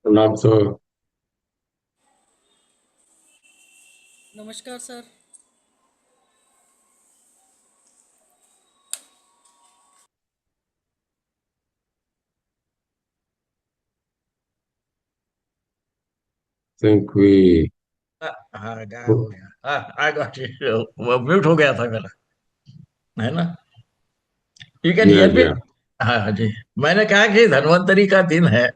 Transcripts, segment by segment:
प्रणाम सर। नमस्कार sir. Think we हाँ, गायब हो गया। हाँ, आई गॉट इट। वो म्यूट हो गया था मेरा, है ना? यू कैन जी हाँ हियर जी मी? हाँ हाँ हाँ जी। मैंने कहा कि धन्वंतरी का दिन है,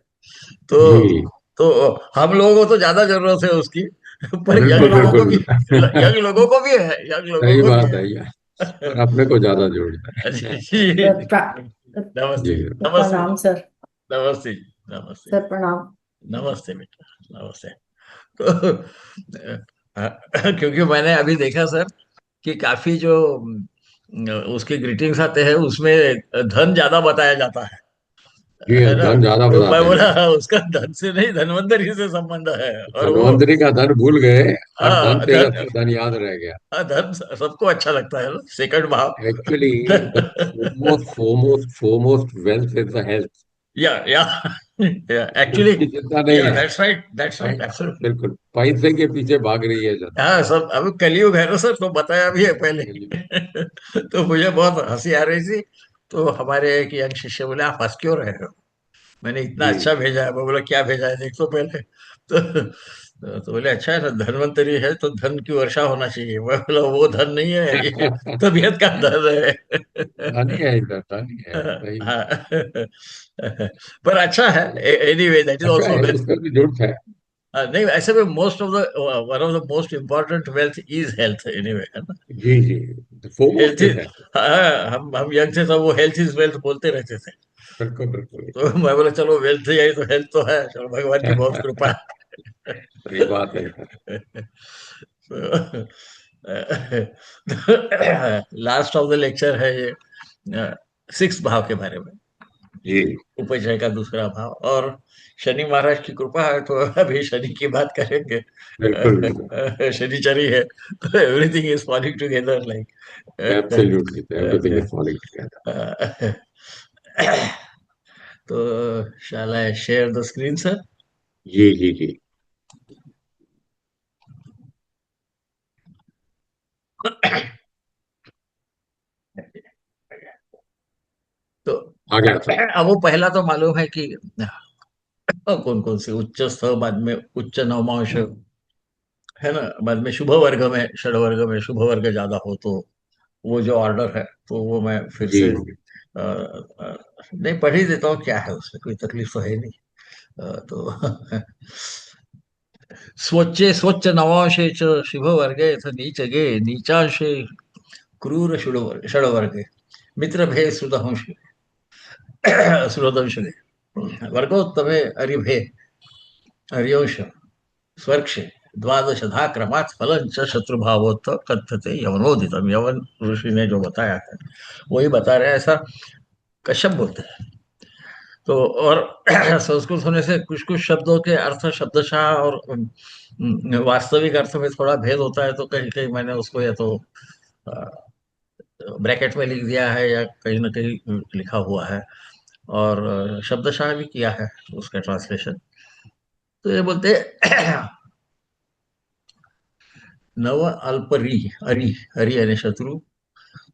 तो जी। तो हम लोगों को तो ज्यादा जरूरत है उसकी। पर यंग बिल्कुल लोगों को बिल्कुल। भी, यंग लोगों को भी है, यंग लोगों सही को भी बात है। है यार। पर अपने को ज्यादा जोड़ता है। जी। सर जी। नमस्ते। नमस्ते प्रणाम जी। सर। नमस्ते जी। नमस्ते सर जी। प्रणाम। नमस्ते बेटा, नमस्ते। तो क्योंकि मैंने अभी देखा सर कि काफी जो उसके ग्रीटिंग्स आते हैं उसमें धन ज्यादा बताया जाता जी है ना? धन ज्यादा तो मैं बताते बोला हैं। हाँ, उसका धन से नहीं धन्वंतरी से संबंध है। और वो धन्वंतरी का धन भूल गए और धन हाँ, तेरस धन, का धन याद रह गया। हाँ, धन सबको अच्छा लगता है ना, सेकंड भाव। Actually the foremost wealth is the health. या एक्चुअली, उसकी चिंता नहीं या है। That's right, absolutely. बिल्कुल पैसे के पीछे भाग रही है हाँ, जनता। सब अभी कलयुग है ना सर, तो बताया भी है पहले। चलिए। तो मुझे बहुत हंसी आ रही थी। तो हमारे एक यंग शिष्य बोले, आप हंस क्यों रहे हो? मैंने इतना जी। अच्छा भेजा है। मैं बोला, क्या भेजा है देख तो पहले। तो बोले, अच्छा है ना, धन्वंतरी है तो धन की वर्षा होना चाहिए। मैं बोला, वो धन नहीं है, ये तबीयत का धन है। धनी है इधर धनी है सही। हाँ। पर अच्छा है। एनीवे, दैट इज अच्छा ऑल्सो। है उसका भी जरूरत है। नहीं, ऐसे में most of the one of the most important wealth is health, anyway, है ना? जी जी। हेल्थ फोमोस्ट इज, है। हाँ, हम यंग थे तब वो हेल्थ इज वेल्थ बोलते रहते थे। बिल्कुल बिल्कुल। तो मैं बोला, चलो वेल्थ ही आई तो हेल्थ तो है, चलो भगवान की बहुत कृपा सही बात है यार। है। लास्ट ऑफ द लेक्चर है ये, सिक्स भाव के बारे में। जी। उपजय का दूसरा भाव, और शनि महाराज की कृपा है तो अभी शनि की बात करेंगे। बिल्कुल बिल्कुल। शनिचरी है तो everything is falling together absolutely everything is like. Falling together. तो shall I share the screen, sir? जी जी जी। तो आ गया सर। अब वो पहला तो मालूम है कि कौन कौन से उच्च स्थ, बाद में उच्च नवमांश, है ना? बाद में शुभ वर्ग में, षड वर्ग में शुभ वर्ग ज्यादा हो तो वो जो ऑर्डर है, तो वो मैं फिर जी से नहीं पढ़ ही देता हूँ। क्या है उसमें, कोई तकलीफ तो है नहीं। तो स्वच्चे स्वच्छ नवांशे च शुभ वर्गे यथ नीच गे नीचांशे क्रूर षड वर्गे मित्र भे सुदंश सुरदंश गे वर्गोत्तमे अरिभे हरिवंश स्वर्क्ष द्वादशधा क्रमात् फलंच शत्रुभावोत्त कथ्यते यवनोदितम। यवन ऋषि ने जो बताया है वही बता रहे हैं, ऐसा कश्यप बोलते हैं। तो और संस्कृत होने से कुछ कुछ शब्दों के अर्थ शब्दशः और वास्तविक अर्थ में थोड़ा भेद होता है, तो कहीं कहीं मैंने उसको या तो ब्रैकेट में लिख दिया है या कहीं ना कहीं लिखा हुआ है, और शब्दशः भी किया है उसका ट्रांसलेशन। तो ये बोलते हैं, नव अल्परी, अरि, हरि यानी शत्रु।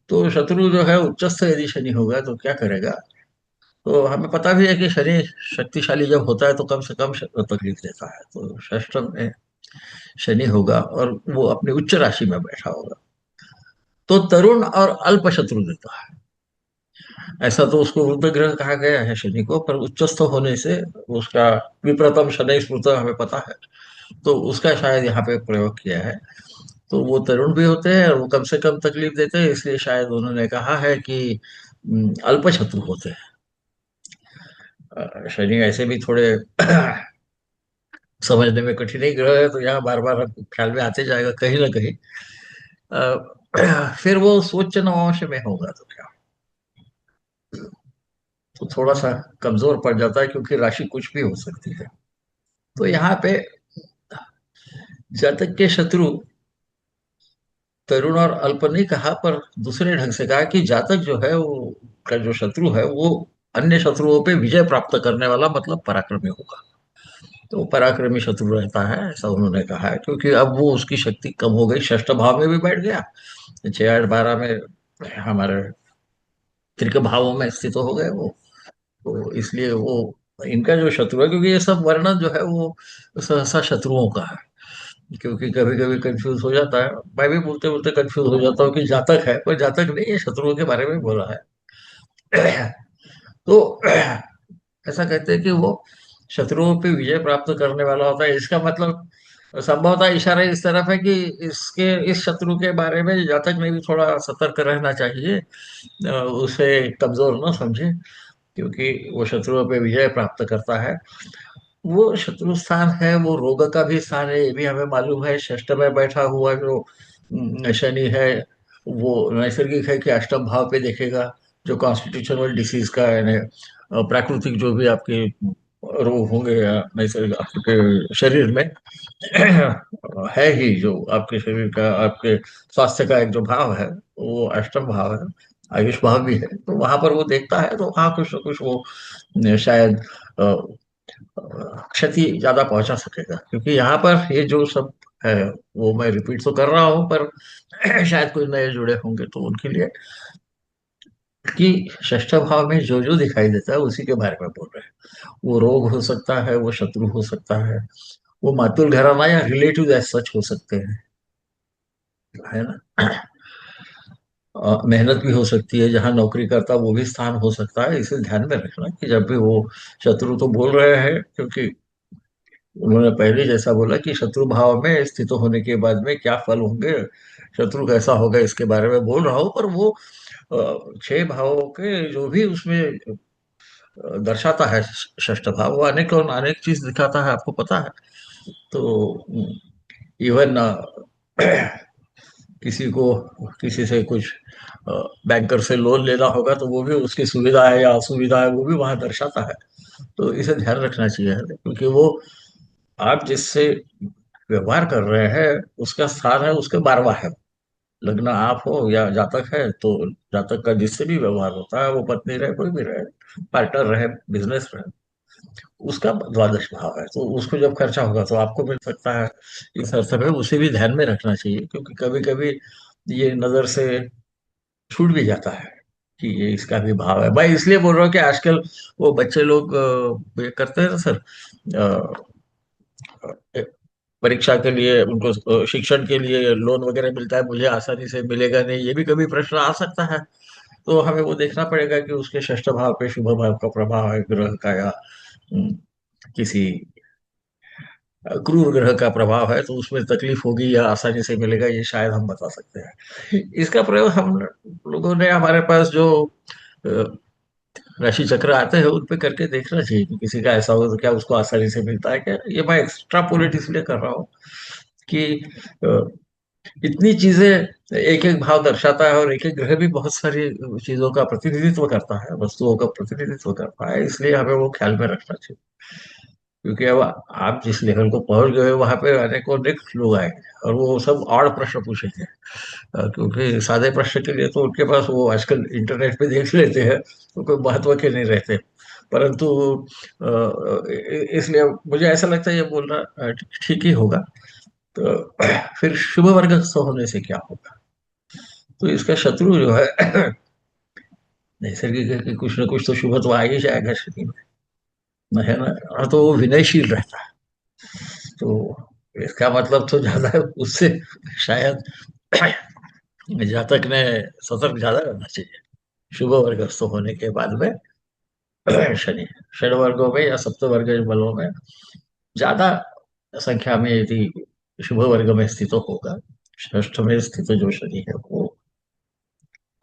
तो शत्रु जो है उच्चस्थ यदि शनि होगा तो क्या करेगा? तो हमें पता भी है कि शनि शक्तिशाली जब होता है तो कम से कम तकलीफ देता है। तो षष्टम में शनि होगा और वो अपनी उच्च राशि में बैठा होगा, तो तरुण और अल्प शत्रु देता है। ऐसा तो उसको रुद्र ग्रह कहा गया है शनि को, पर उच्चस्थ होने से उसका विप्रतम शनि स्मृत हमें पता है, तो उसका शायद यहाँ पे प्रयोग किया है। तो वो तरुण भी होते हैं और वो कम से कम तकलीफ देते हैं, इसलिए शायद उन्होंने कहा है कि अल्प शत्रु होते हैं। शनि ऐसे भी थोड़े समझने में कठिन ही ग्रह है, तो यहाँ बार बार ख्याल में आते जाएगा कहीं ना कहीं। फिर वो सोच नवांश में होगा तो क्या, तो थोड़ा सा कमजोर पड़ जाता है क्योंकि राशि कुछ भी हो सकती है। तो यहाँ पे जातक के शत्रु तरुण और अल्प नहीं कहा, पर दूसरे ढंग से कहा कि जातक जो है वो, का जो शत्रु है वो अन्य शत्रुओं पे विजय प्राप्त करने वाला, मतलब पराक्रमी होगा। तो पराक्रमी शत्रु रहता है, ऐसा उन्होंने कहा है, क्योंकि अब वो उसकी शक्ति कम हो गई, षष्ठ भाव में भी बैठ गया, 6 8 12 में हमारे त्रिक भावों में स्थित हो गए वो। तो इसलिए वो इनका जो शत्रु है, क्योंकि ये सब वर्णन जो है वो सहसा शत्रुओं का है, क्योंकि कभी कभी कंफ्यूज हो जाता है, मैं भी बोलते बोलते कंफ्यूज हो जाता हूँ कि जातक है पर जातक नहीं, ये शत्रुओं के बारे में बोला है। तो ऐसा कहते हैं कि वो शत्रुओं पे विजय प्राप्त करने वाला होता है। इसका मतलब संभवतः इशारा इस तरफ है कि इसके इस शत्रु के बारे में जातक ने भी थोड़ा सतर्क रहना चाहिए, उसे कमजोर न समझे, क्योंकि वो शत्रुओं पे विजय प्राप्त करता है। वो शत्रु स्थान है, वो रोग का भी स्थान है, ये भी हमें मालूम है। षष्ठ में बैठा हुआ जो शनि है, वो नैसर्गिक है कि अष्टम भाव पे देखेगा, जो कॉन्स्टिट्यूशनल डिसीज का यानी प्राकृतिक जो भी आपके रोग होंगे या नैसर्गिक आपके शरीर में है ही, जो आपके शरीर का, आपके स्वास्थ्य का एक जो भाव है, वो अष्टम भाव है, आयुष भाव भी है। तो वहां पर वो देखता है, तो वहां कुछ न कुछ वो शायद क्षति ज्यादा पहुंचा सकेगा, क्योंकि यहाँ पर ये जो सब है वो मैं रिपीट तो कर रहा हूँ, पर शायद कोई नए जुड़े होंगे तो उनके लिए, कि षष्ठ भाव में जो जो दिखाई देता है उसी के बारे में बोल रहे हैं। वो रोग हो सकता है, वो शत्रु हो सकता है, वो मातुल घराना या रिलेटिव एज सच हो सकते हैं, है ना। मेहनत भी हो सकती है, जहाँ नौकरी करता वो भी स्थान हो सकता है। इसे ध्यान में रखना कि जब भी वो शत्रु तो बोल रहे हैं, क्योंकि उन्होंने पहले जैसा बोला कि शत्रु भाव में स्थित होने के बाद में क्या फल होंगे, शत्रु कैसा होगा, इसके बारे में बोल रहा हूँ। पर वो 6 भावों के जो भी उसमें दर्शाता है, षष्ठ भाव वो अनेक और अनेक चीज दिखाता है, आपको पता है। तो इवन किसी को किसी से कुछ बैंकर से लोन लेना होगा, तो वो भी उसकी सुविधा है या असुविधा है, वो भी वहां दर्शाता है। तो इसे ध्यान रखना चाहिए, क्योंकि वो आप जिससे व्यवहार कर रहे हैं उसका स्थान है, उसके 12वां है। लग्न आप हो या जातक है, तो जातक का जिससे भी व्यवहार होता है, वो पत्नी रहे कोई भी रहे, पार्टनर रहे, बिजनेस रहे, उसका द्वादश भाव है। तो उसको जब खर्चा होगा तो आपको मिल सकता है। इस अर्थ में उसे भी ध्यान में रखना चाहिए, क्योंकि कभी कभी ये नजर से छूट भी जाता है कि ये इसका भी भाव है। मैं इसलिए बोल रहा हूँ कि आजकल वो बच्चे लोग ये करते हैं ना सर, अ, परीक्षा के लिए उनको शिक्षण के लिए लोन वगैरह मिलता है, मुझे आसानी से मिलेगा नहीं, ये भी कभी प्रश्न आ सकता है। तो हमें वो देखना पड़ेगा कि उसके षष्ठ भाव पे शुभ भाव का प्रभाव है ग्रह का, या हम्म, किसी क्रूर ग्रह का प्रभाव है, तो उसमें तकलीफ होगी या आसानी से मिलेगा, ये शायद हम बता सकते हैं। इसका प्रयोग हम लोगों ने हमारे पास जो अ, राशि चक्र आते हैं उन पे करके देखना चाहिए कि किसी का ऐसा हो तो क्या उसको आसानी से मिलता है क्या। ये मैं एक्स्ट्रा पोलिट इसलिए कर रहा हूँ कि अ, इतनी चीजें एक एक भाव दर्शाता है, और एक एक ग्रह भी बहुत सारी चीजों का प्रतिनिधित्व करता है, वस्तुओं का प्रतिनिधित्व करता है, इसलिए हमें वो ख्याल में रखना चाहिए। क्योंकि अब आप जिस लेवल को पहुंच गए हो, वहां पे अनेकों अनेक लोग आएंगे, और वो सब और प्रश्न पूछेंगे। क्योंकि सादे प्रश्न के लिए तो उनके पास वो आजकल इंटरनेट पे देख लेते हैं, तो कोई महत्व के नहीं रहते। परंतु इसलिए मुझे ऐसा लगता है ये बोलना ठीक ही होगा। तो फिर शुभ वर्ग होने से क्या होगा, तो इसका शत्रु जो है नैसर्गिक है कि कुछ ना कुछ तो शुभ तो आ ही जाएगा शरीर में, है ना। और तो वो विनयशील रहता है, तो इसका मतलब तो ज्यादा है उससे शायद जातक ने सतर्क ज्यादा रहना चाहिए शुभ वर्गस्थ होने के बाद में। शनि षड वर्गों में या सप्त वर्ग बलों में ज्यादा संख्या में यदि शुभ वर्ग में स्थित होगा, षष्ठ में स्थित जो शनि है वो,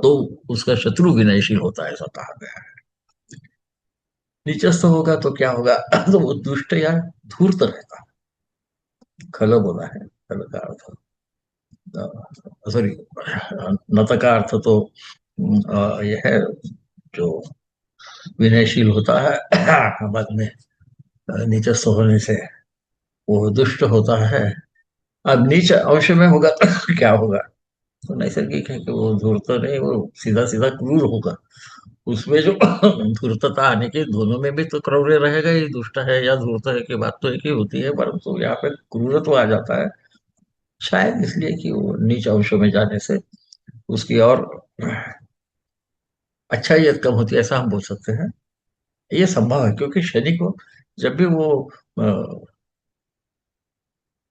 तो उसका शत्रु विनयशील होता है, ऐसा कहा गया है। नीचस्थ होगा तो क्या होगा तो वो दुष्ट या धूर्त रहता है। खल बोला है, खल का अर्थ, सॉरी, नत का अर्थ तो यह है जो विनयशील होता है। बाद में नीचस्थ होने से वो दुष्ट होता है। अब नीच अंश में होगा तो क्या होगा, तो नैसर्गिक है कि वो धूर्त नहीं, वो सीधा सीधा क्रूर होगा। उसमें जो धूर्तता आने की, दोनों में भी तो क्रौर्य रहेगा ही, दुष्ट है या धूर्त है की बात तो एक ही होती है, परंतु यहाँ पे क्रूरत्व आ जाता है, शायद इसलिए कि वो नीच अंशों में जाने से उसकी और अच्छाई कम होती है, ऐसा हम बोल सकते हैं। ये संभव है क्योंकि शनि को जब भी वो अ,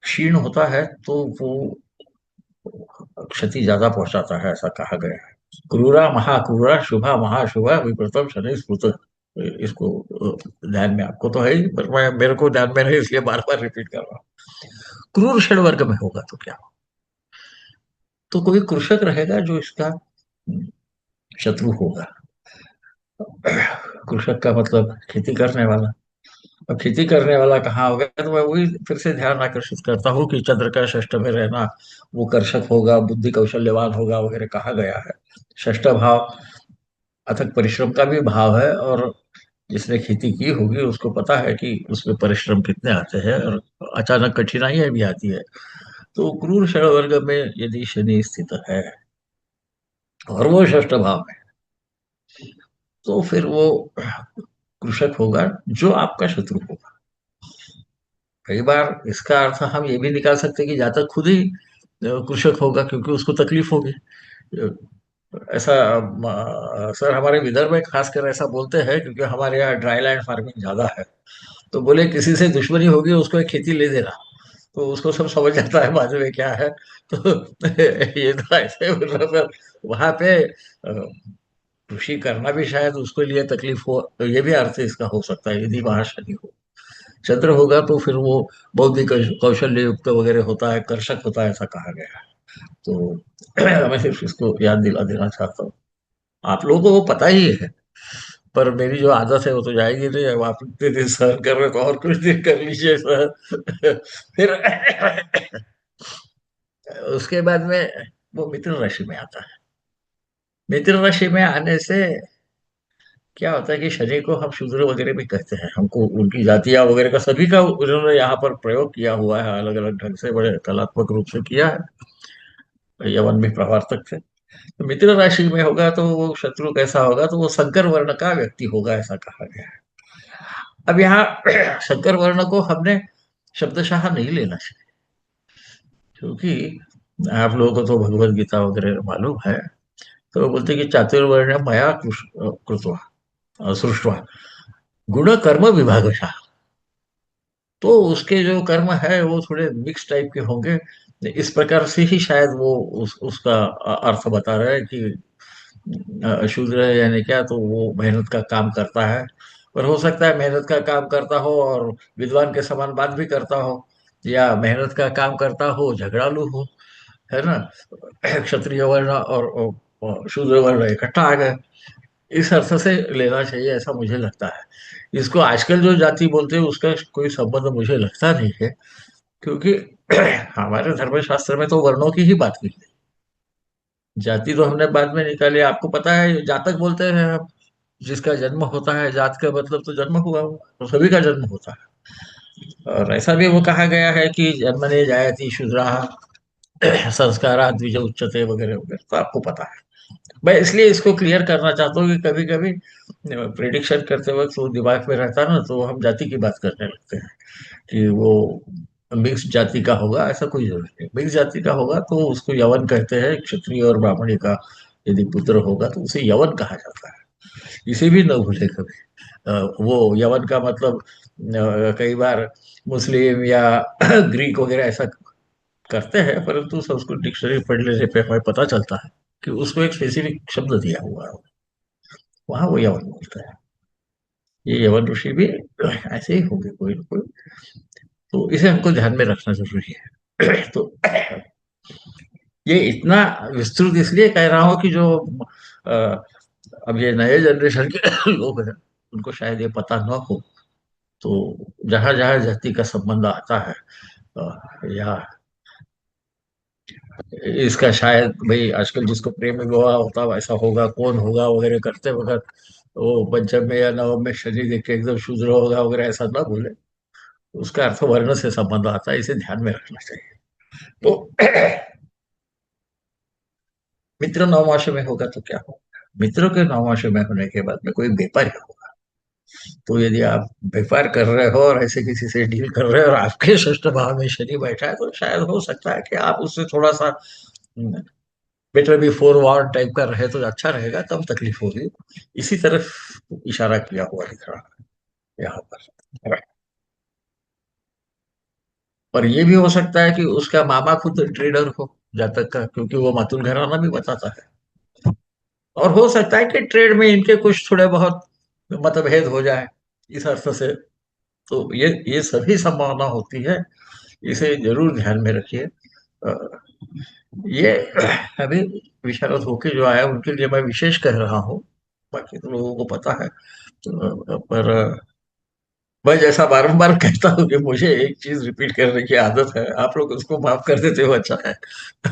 क्षीण होता है तो वो क्षति ज्यादा पहुंचाता है, ऐसा कहा गया है। क्रूरा महाक्रूरा शुभा महाशुभा विकृतम शनि स्मृत। इसको ध्यान में आपको तो है ही, पर मैं मेरे को ध्यान में नहीं इसलिए बार बार रिपीट कर रहा हूँ। क्रूर षड वर्ग में होगा तो क्या हो, तो कोई कृषक रहेगा जो इसका शत्रु होगा। कृषक का मतलब खेती करने वाला। अब खेती करने वाला कहाँ होगा, तो मैं वही फिर से ध्यान आकर्षित करता हूँ कि चंद्र का षष्ठ में रहना, वो कर्षक होगा, बुद्धि कौशल्यवान होगा वगैरह कहा गया है। षष्ठ भाव अथक परिश्रम का भी भाव है, और जिसने खेती की होगी उसको पता है कि उसमें परिश्रम कितने आते हैं और अचानक कठिनाइयां भी आती है। तो क्रूर षण वर्ग में यदि शनि स्थित है और वो षष्ठ भाव में, तो फिर वो कृषक होगा जो आपका शत्रु होगा। कई बार इसका अर्थ हम ये भी निकाल सकते हैं कि जातक खुद ही कृषक होगा क्योंकि उसको तकलीफ होगी। ऐसा सर हमारे विदर्भ में खासकर ऐसा बोलते हैं क्योंकि हमारे यहाँ ड्राई लैंड फार्मिंग ज्यादा है। तो बोले किसी से दुश्मनी होगी उसको एक खेती ले देना, तो उसको सब समझ जाता है बाद में क्या है। तो ये तो ऐसे मतलब सर वहां पे कृषि करना भी शायद उसके लिए तकलीफ हो, तो ये भी अर्थ इसका हो सकता है यदि वहां शनि हो। चंद्र होगा तो फिर वो बौद्धिक कौशल्य युक्त वगैरह होता है, कर्षक होता है, ऐसा कहा गया है। तो मैं सिर्फ इसको याद दिला देना चाहता हूँ। आप लोगों को वो पता ही है, पर मेरी जो आदत है वो तो जाएगी नहीं। अब आप इतने दिन सहन कर रहे हो, तो और कुछ दिन कर लीजिए सर। फिर उसके बाद में वो मिथुन राशि में आता है। मिथुन राशि में आने से क्या होता है कि शनि को हम शूद्र वगैरह भी कहते हैं, हमको उनकी जातियां वगैरह का सभी का उन्होंने यहाँ पर प्रयोग किया हुआ है, अलग अलग ढंग से बड़े कलात्मक रूप से किया है। यवन भी प्रवर्तक थे। तो मिथुन राशि में होगा तो वो शत्रु कैसा होगा, तो वो शंकर वर्ण का व्यक्ति होगा, ऐसा कहा गया है। अब यहाँ शंकर वर्ण को हमने शब्दशः नहीं लेना चाहिए, क्योंकि आप लोगों को तो भगवत गीता वगैरह मालूम है। तो वो बोलते हैं कि चातुर्वर्ण मया कृत्वा सृष्टवा गुण कर्म विभागशः। तो उसके जो कर्म है वो थोड़े मिक्स टाइप के होंगे। इस प्रकार से ही शायद वो उसका अर्थ बता रहा है कि शूद्र है यानी क्या, तो वो मेहनत का काम करता है। पर हो सकता है मेहनत का काम करता हो और विद्वान के समान बात भी करता हो, या मेहनत का काम करता हो झगड़ालू हो, है ना। क्षत्रिय वर्ण और शूद्र वर्ण इकट्ठा आ गए, इस अर्थ से लेना चाहिए ऐसा मुझे लगता है। इसको आजकल जो जाति बोलते हैं उसका कोई संबंध मुझे लगता नहीं है, क्योंकि हमारे धर्मशास्त्र में तो वर्णों की ही बात की है। जाति तो हमने बाद में निकाली, आपको पता है जातक बोलते हैं हम। जिसका जन्म होता है, जात का मतलब तो जन्म हुआ हुआ, तो सभी का जन्म होता है। और ऐसा भी वो कहा गया है कि जन्मने जायति शूद्रा संस्कारा द्विज उच्चते वगैरह वगैरह, तो आपको पता है। मैं इसलिए इसको क्लियर करना चाहता हूँ कि कभी कभी प्रिडिक्शन करते वक्त वो दिमाग में रहता है ना, तो हम जाति की बात करने लगते हैं कि वो मिक्स जाति का होगा, ऐसा कोई जरूरत नहीं। मिक्स जाति का होगा तो उसको यवन कहते हैं, क्षत्रिय और ब्राह्मणी का यदि पुत्र होगा तो उसे यवन कहा जाता है। इसे भी न भूले कभी। वो यवन का मतलब कई बार मुस्लिम या ग्रीक वगैरह ऐसा करते हैं, परंतु संस्कृत डिक्शनरी पढ़ लेने पे हमें पता चलता है कि उसको एक स्पेसिफिक शब्द दिया हुआ है, वहां वो यवन बोलता है। ये यवन ऋषि भी ऐसे ही होंगे कोई ना कोई, तो इसे हमको ध्यान में रखना जरूरी है। तो ये इतना विस्तृत इसलिए कह रहा हूँ कि जो अ, अब ये नए जनरेशन के लोग हैं उनको शायद ये पता न हो। तो जहां जहां जाति का संबंध आता है, या इसका शायद भाई आजकल जिसको प्रेम विवाह होता वैसा होगा, कौन होगा वगैरह करते वक्त वो पंचम में या नवम में शनि देख के एकदम शूद्र होगा वगैरह, ऐसा ना बोले। उसका अर्थ वर्ण से संबंध आता है, इसे ध्यान में रखना चाहिए। तो मित्र नवमाश में होगा तो क्या हो। मित्रों के नौमाशे में होने के बाद में कोई व्यापार होगा। तो यदि आप व्यापार कर रहे हो और ऐसे किसी से डील कर रहे हो और आपके षष्ठ भाव में शनि बैठा है, तो शायद हो सकता है कि आप उससे थोड़ा सा बेटर बिफोर वॉर टाइप का रहे तो अच्छा रहेगा, कम तकलीफ होगी। इसी तरफ इशारा किया हुआ दिख रहा है यहाँ पर। और ये भी हो सकता है कि उसका मामा खुद ट्रेडर हो जातक का, क्योंकि वो मातुल घराना भी बताता है। और हो सकता है कि ट्रेड में इनके कुछ थोड़े बहुत मतभेद हो जाए इस अर्थ से। तो ये सभी संभावना होती है, इसे जरूर ध्यान में रखिए। अ, ये अभी विशारद होके जो आया उनके लिए मैं विशेष कह रहा हूँ, बाकी तो लोगों को पता है। पर मैं जैसा बारंबार कहता हूँ कि मुझे एक चीज रिपीट करने की आदत है, आप लोग उसको माफ कर देते हो अच्छा है।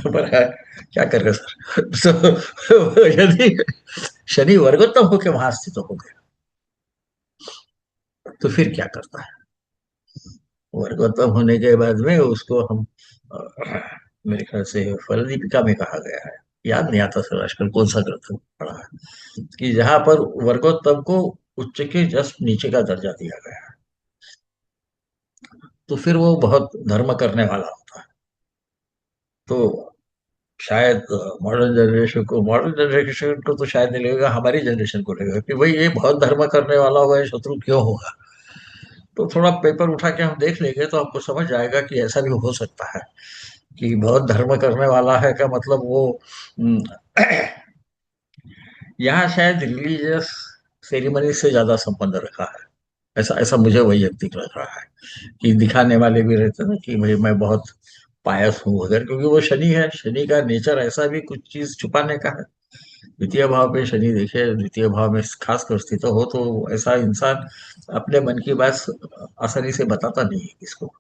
पर है, क्या कर रहे सर। तो यदि शनि वर्गोत्तम होके वहां स्थित हो गया, तो फिर क्या करता है? वर्गोत्तम होने के बाद में उसको हम अ, मेरे ख्याल से फल दीपिका में कहा गया है, याद नहीं आता सर आजकल कौन सा ग्रंथ पढ़ा है, कि जहां पर वर्गोत्तम को उच्च के जस्ट नीचे का दर्जा दिया गया है, तो फिर वो बहुत धर्म करने वाला होता है। तो शायद मॉडर्न जनरेशन को तो शायद नहीं लगेगा, हमारी जनरेशन को लगेगा कि भाई ये बहुत धर्म करने वाला होगा, ये शत्रु क्यों होगा। तो थोड़ा पेपर उठा के हम देख लेंगे तो आपको समझ आएगा कि ऐसा भी हो सकता है, कि बहुत धर्म करने वाला है का मतलब वो हम्म, यहाँ शायद रिलीजियस सेरिमनी से ज्यादा संबंध रखा है। ऐसा ऐसा मुझे वैयक्तिक लग रहा है, कि दिखाने वाले भी रहते हैं ना कि भाई मैं बहुत पायस हूँ वगैरह, क्योंकि वो शनि है, शनि का नेचर ऐसा भी कुछ चीज छुपाने का है। द्वितीय भाव पे शनि देखे, द्वितीय भाव में खास कर स्थित हो तो ऐसा इंसान अपने मन की बात आसानी से बताता नहीं है किसको।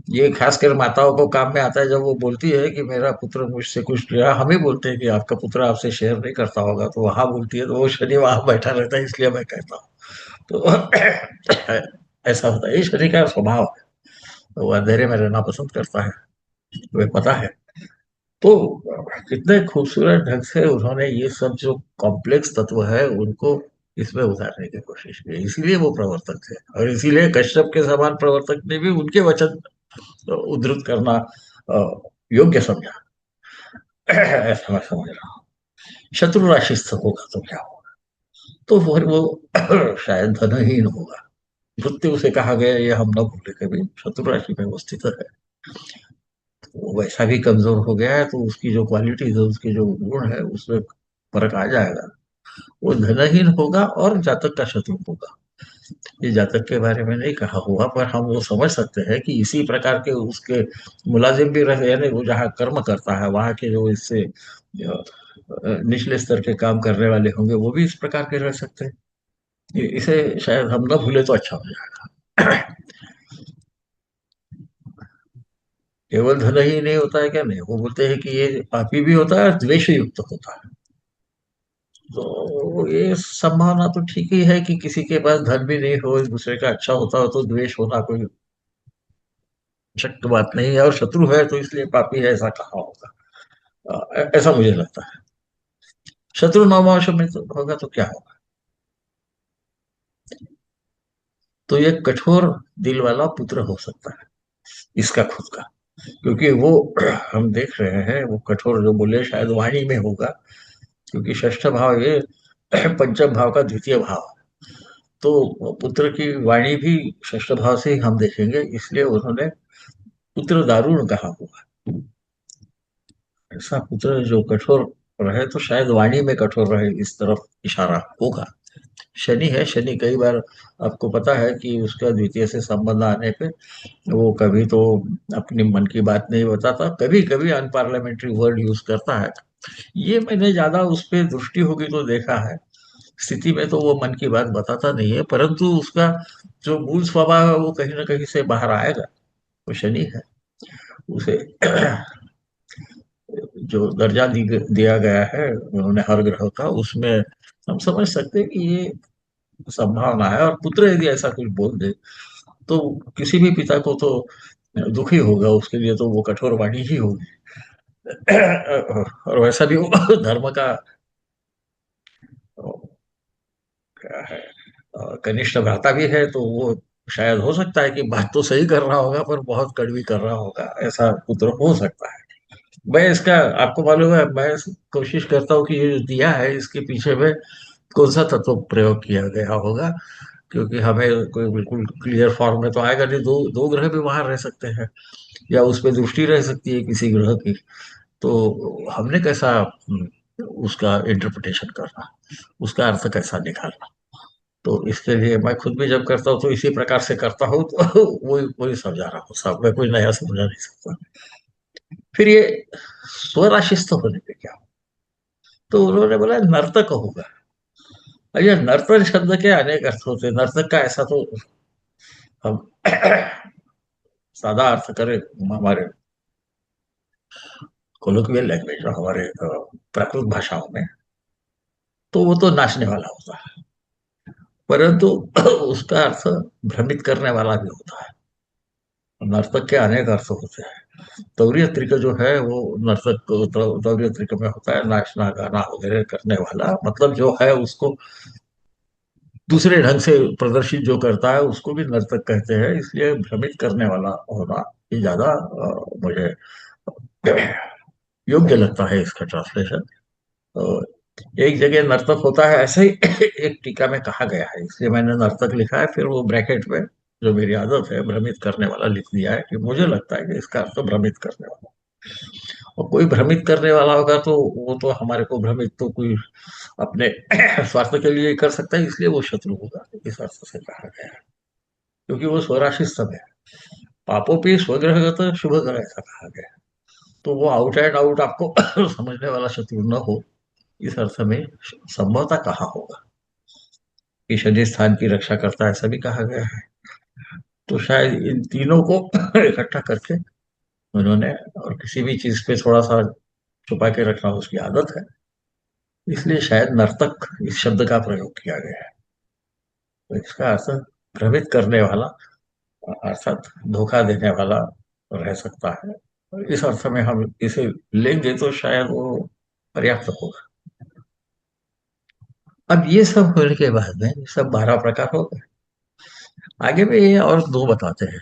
ये खासकर माताओं को काम में आता है, जब वो बोलती है कि मेरा पुत्र मुझसे कुछ, या हम ही बोलते हैं कि आपका पुत्र आपसे शेयर नहीं करता होगा, तो वहां बोलती है तो वो शनि वहां बैठा रहता है, इसलिए मैं कहता हूँ। तो ऐसा होता है, ये शनि का स्वभाव है। तो वो अंधेरे में रहना पसंद करता है, तुम्हें पता है। तो कितने खूबसूरत ढंग से उन्होंने ये सब जो कॉम्प्लेक्स तत्व है उनको इसमें उतारने की कोशिश की, इसीलिए वो प्रवर्तक थे। और इसीलिए कश्यप के समान प्रवर्तक ने भी उनके वचन उद्धृत करना अ, योग्य समझा। ऐसा मैं समझ रहा हूँ। शत्रु राशि स्थ होगा तो क्या होगा? तो फिर वो शायद धनहीन होगा। मृत्यु से कहा गया, ये हम न भूले कभी, शत्रु राशि में वो स्थित है। वो वैसा भी कमजोर हो गया है, तो उसकी जो क्वालिटीज है, उसके जो गुण है, उसमें फर्क आ जाएगा। वो धनहीन होगा और जातक का शत्रु होगा। ये जातक के बारे में नहीं कहा हुआ, पर हम वो समझ सकते हैं कि इसी प्रकार के उसके मुलाजिम भी रहे, यानी वो जहाँ कर्म करता है वहां के जो इससे निचले स्तर के काम करने वाले होंगे, वो भी इस प्रकार के रह सकते हैं। इसे शायद हम ना भूले तो अच्छा हो जाएगा। केवल धन ही नहीं होता है क्या? नहीं, वो बोलते हैं कि ये पापी भी होता है और द्वेष युक्त होता है। तो ये संभावना तो ठीक ही है कि किसी के पास धन भी नहीं हो, एक दूसरे का अच्छा होता हो, तो द्वेष होना कोई शक बात नहीं है, और शत्रु है तो इसलिए पापी है ऐसा कहा होगा। ऐसा मुझे लगता है। शत्रु नवमांश में तो होगा तो क्या होगा? तो ये कठोर दिल वाला पुत्र हो सकता है इसका खुद का, क्योंकि वो हम देख रहे हैं वो कठोर जो बोले शायद वाणी में होगा, क्योंकि षष्ठ भाव ये पंचम भाव का द्वितीय भाव। तो पुत्र की वाणी भी षष्ठ भाव से ही हम देखेंगे, इसलिए उन्होंने पुत्र दारुण कहा हुआ। ऐसा पुत्र जो कठोर रहे तो शायद वाणी में कठोर रहे, इस तरफ इशारा होगा। शनि है, शनि कई बार आपको पता है कि उसका द्वितीय से संबंध आने पे वो कभी तो अपनी मन की बात नहीं बताता, कभी कभी अनपार्लियामेंट्री वर्ड यूज करता है। ये मैंने ज्यादा उस पर दृष्टि होगी तो देखा है, स्थिति में तो वो मन की बात बताता नहीं है, परंतु उसका जो मूल स्वभाव है वो कहीं ना कहीं से बाहर आएगा। वो शनि है, उसे जो दर्जा दिया गया है उन्होंने हर ग्रह का, उसमें हम समझ सकते हैं कि ये संभावना है। और पुत्र यदि ऐसा कुछ बोल दे तो किसी भी पिता को तो दुखी होगा, उसके लिए तो वो कठोर वाणी ही होगी। और वैसा भी वो धर्म का गया है। कनिष्ठ भ्राता भी है, तो वो शायद हो सकता है कि बात तो सही कर रहा होगा पर बहुत कड़वी कर रहा होगा, ऐसा पुत्र हो सकता है। मैं इसका, आपको मालूम है, मैं कोशिश करता हूँ कि ये जो दिया है इसके पीछे में कौन सा तत्व प्रयोग किया गया होगा, क्योंकि हमें कोई बिल्कुल क्लियर फॉर्म में तो आएगा नहीं। दो दो ग्रह भी वहां रह सकते हैं, या उस पर दृष्टि रह सकती है किसी ग्रह की। तो हमने कैसा उसका इंटरप्रिटेशन करना, उसका अर्थ कैसा निकालना। तो इसके लिए मैं खुद भी जब करता हूँ तो इसी प्रकार से करता हूँ, तो वही वही समझा रहा हूँ साहब, मैं कोई नया समझा नहीं सकता। फिर ये स्वराशिस्त होने पे क्या, तो उन्होंने बोला नर्तक होगा। अरे नर्तन शब्द के अनेक अर्थ होते हैं, नर्तक का ऐसा तो हम सादा अर्थ करें हमारे कोलोकियल लैंग्वेज, हमारे प्राकृत भाषाओं में, तो वो तो नाचने वाला होता है। परंतु उसका अर्थ भ्रमित करने वाला भी होता है। नर्तक के अनेक अर्थ होते हैं। तौरीय त्रिक जो है वो नर्तक तौरीय त्रिक में होता है नाचना गाना वगैरह करने वाला, मतलब जो है उसको दूसरे ढंग से प्रदर्शित जो करता है उसको भी नर्तक कहते हैं। इसलिए भ्रमित करने वाला होना ये ज्यादा मुझे योग्य लगता है इसका ट्रांसलेशन। एक जगह नर्तक होता है ऐसे ही एक टीका में कहा गया है, इसलिए मैंने नर्तक लिखा है, फिर वो ब्रैकेट में जो मेरी आदत है भ्रमित करने वाला लिख दिया है, कि मुझे लगता है कि इसका अर्थ भ्रमित करने वाला। और कोई भ्रमित करने वाला होगा तो वो तो हमारे को भ्रमित तो कोई अपने स्वार्थ के लिए कर सकता है, इसलिए वो शत्रु होगा, इस अर्थ से कहा गया है। क्योंकि वो स्वराशित सब है, पापोपी स्वग्रहगत शुभ ग्रह ऐसा कहा गया है। तो वो आउट एंड आउट आपको समझने वाला शत्रु न हो, इस अर्थ में संभवतः कहा होगा कि शनि स्थान की रक्षा करता है, ऐसा भी कहा गया है। तो शायद इन तीनों को इकट्ठा करके उन्होंने, और किसी भी चीज पे थोड़ा सा छुपा के रखना उसकी आदत है, इसलिए शायद नर्तक इस शब्द का प्रयोग किया गया है। तो इसका अर्थ भ्रमित करने वाला, अर्थात धोखा देने वाला रह सकता है। और इस अर्थ में हम इसे लेंगे तो शायद वो पर्याप्त होगा। अब ये सब होने के बाद में ये सब 12 प्रकार हो गए। आगे में ये और दो बताते हैं।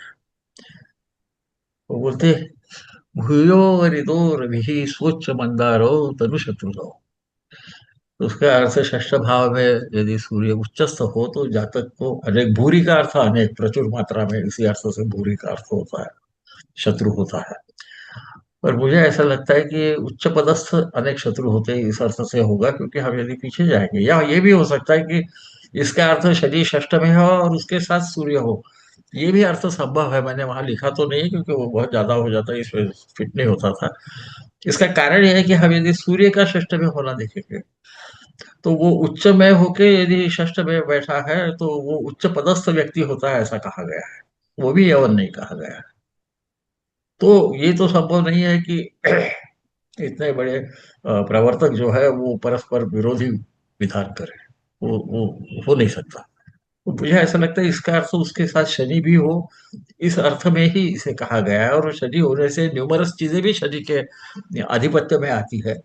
वो बोलते भूयो रिदो रवि स्वच्छ मंदारो तनु शत्रु। तो उसका अर्थ षष्ठ भाव में यदि सूर्य उच्चस्थ हो तो जातक को अनेक, भूरी का अर्थ अनेक प्रचुर मात्रा में, इसी अर्थ से भूरी का अर्थ होता है शत्रु होता है। पर मुझे ऐसा लगता है कि उच्च पदस्थ अनेक शत्रु होते हैं इस अर्थ से होगा, क्योंकि हम यदि पीछे जाएंगे, या ये भी हो सकता है कि इसका अर्थ शनि षष्ठ में हो और उसके साथ सूर्य हो। ये भी अर्थ संभव है, मैंने वहां लिखा तो नहीं क्योंकि वो बहुत ज्यादा हो जाता है, इसमें फिट नहीं होता था। इसका कारण यह है कि हम यदि सूर्य का षष्ठ में होना देखेंगे तो वो उच्च में होके यदि षष्ठ में बैठा है तो वो उच्च पदस्थ व्यक्ति होता है, ऐसा कहा गया है। वो भी यवन नहीं कहा गया है। तो ये तो संभव नहीं है कि इतने बड़े प्रवर्तक जो है वो परस्पर विरोधी विधान करे। वो हो नहीं सकता। तो मुझे ऐसा लगता है इसका अर्थ उसके साथ शनि भी हो, इस अर्थ में ही इसे कहा गया है। और शनि होने से न्यूमरस चीजें भी शनि के आधिपत्य में आती है।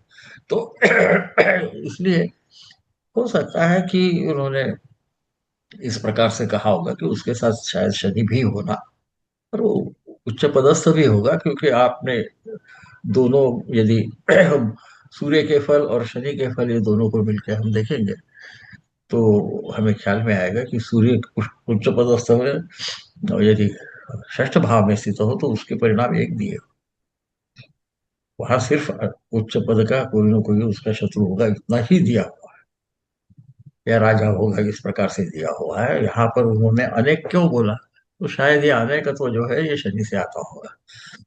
तो इसलिए हो सकता है कि उन्होंने इस प्रकार से कहा होगा कि उसके साथ शायद शनि भी होना, और वो उच्च पदस्थ भी होगा, क्योंकि आपने दोनों यदि सूर्य के फल और शनि के फल ये दोनों को मिलकर हम देखेंगे तो हमें ख्याल में आएगा कि सूर्य उच्च पदस्थ में, और यदि षष्ठ भाव में स्थित हो तो उसके परिणाम एक दिए। वहां सिर्फ उच्च पद का कोई ना कोई उसका शत्रु होगा, इतना ही दिया हुआ है, या राजा होगा, इस प्रकार से दिया हुआ है। यहाँ पर उन्होंने अनेक क्यों बोला, तो शायद ये अनेकत्व जो है ये शनि से आता होगा।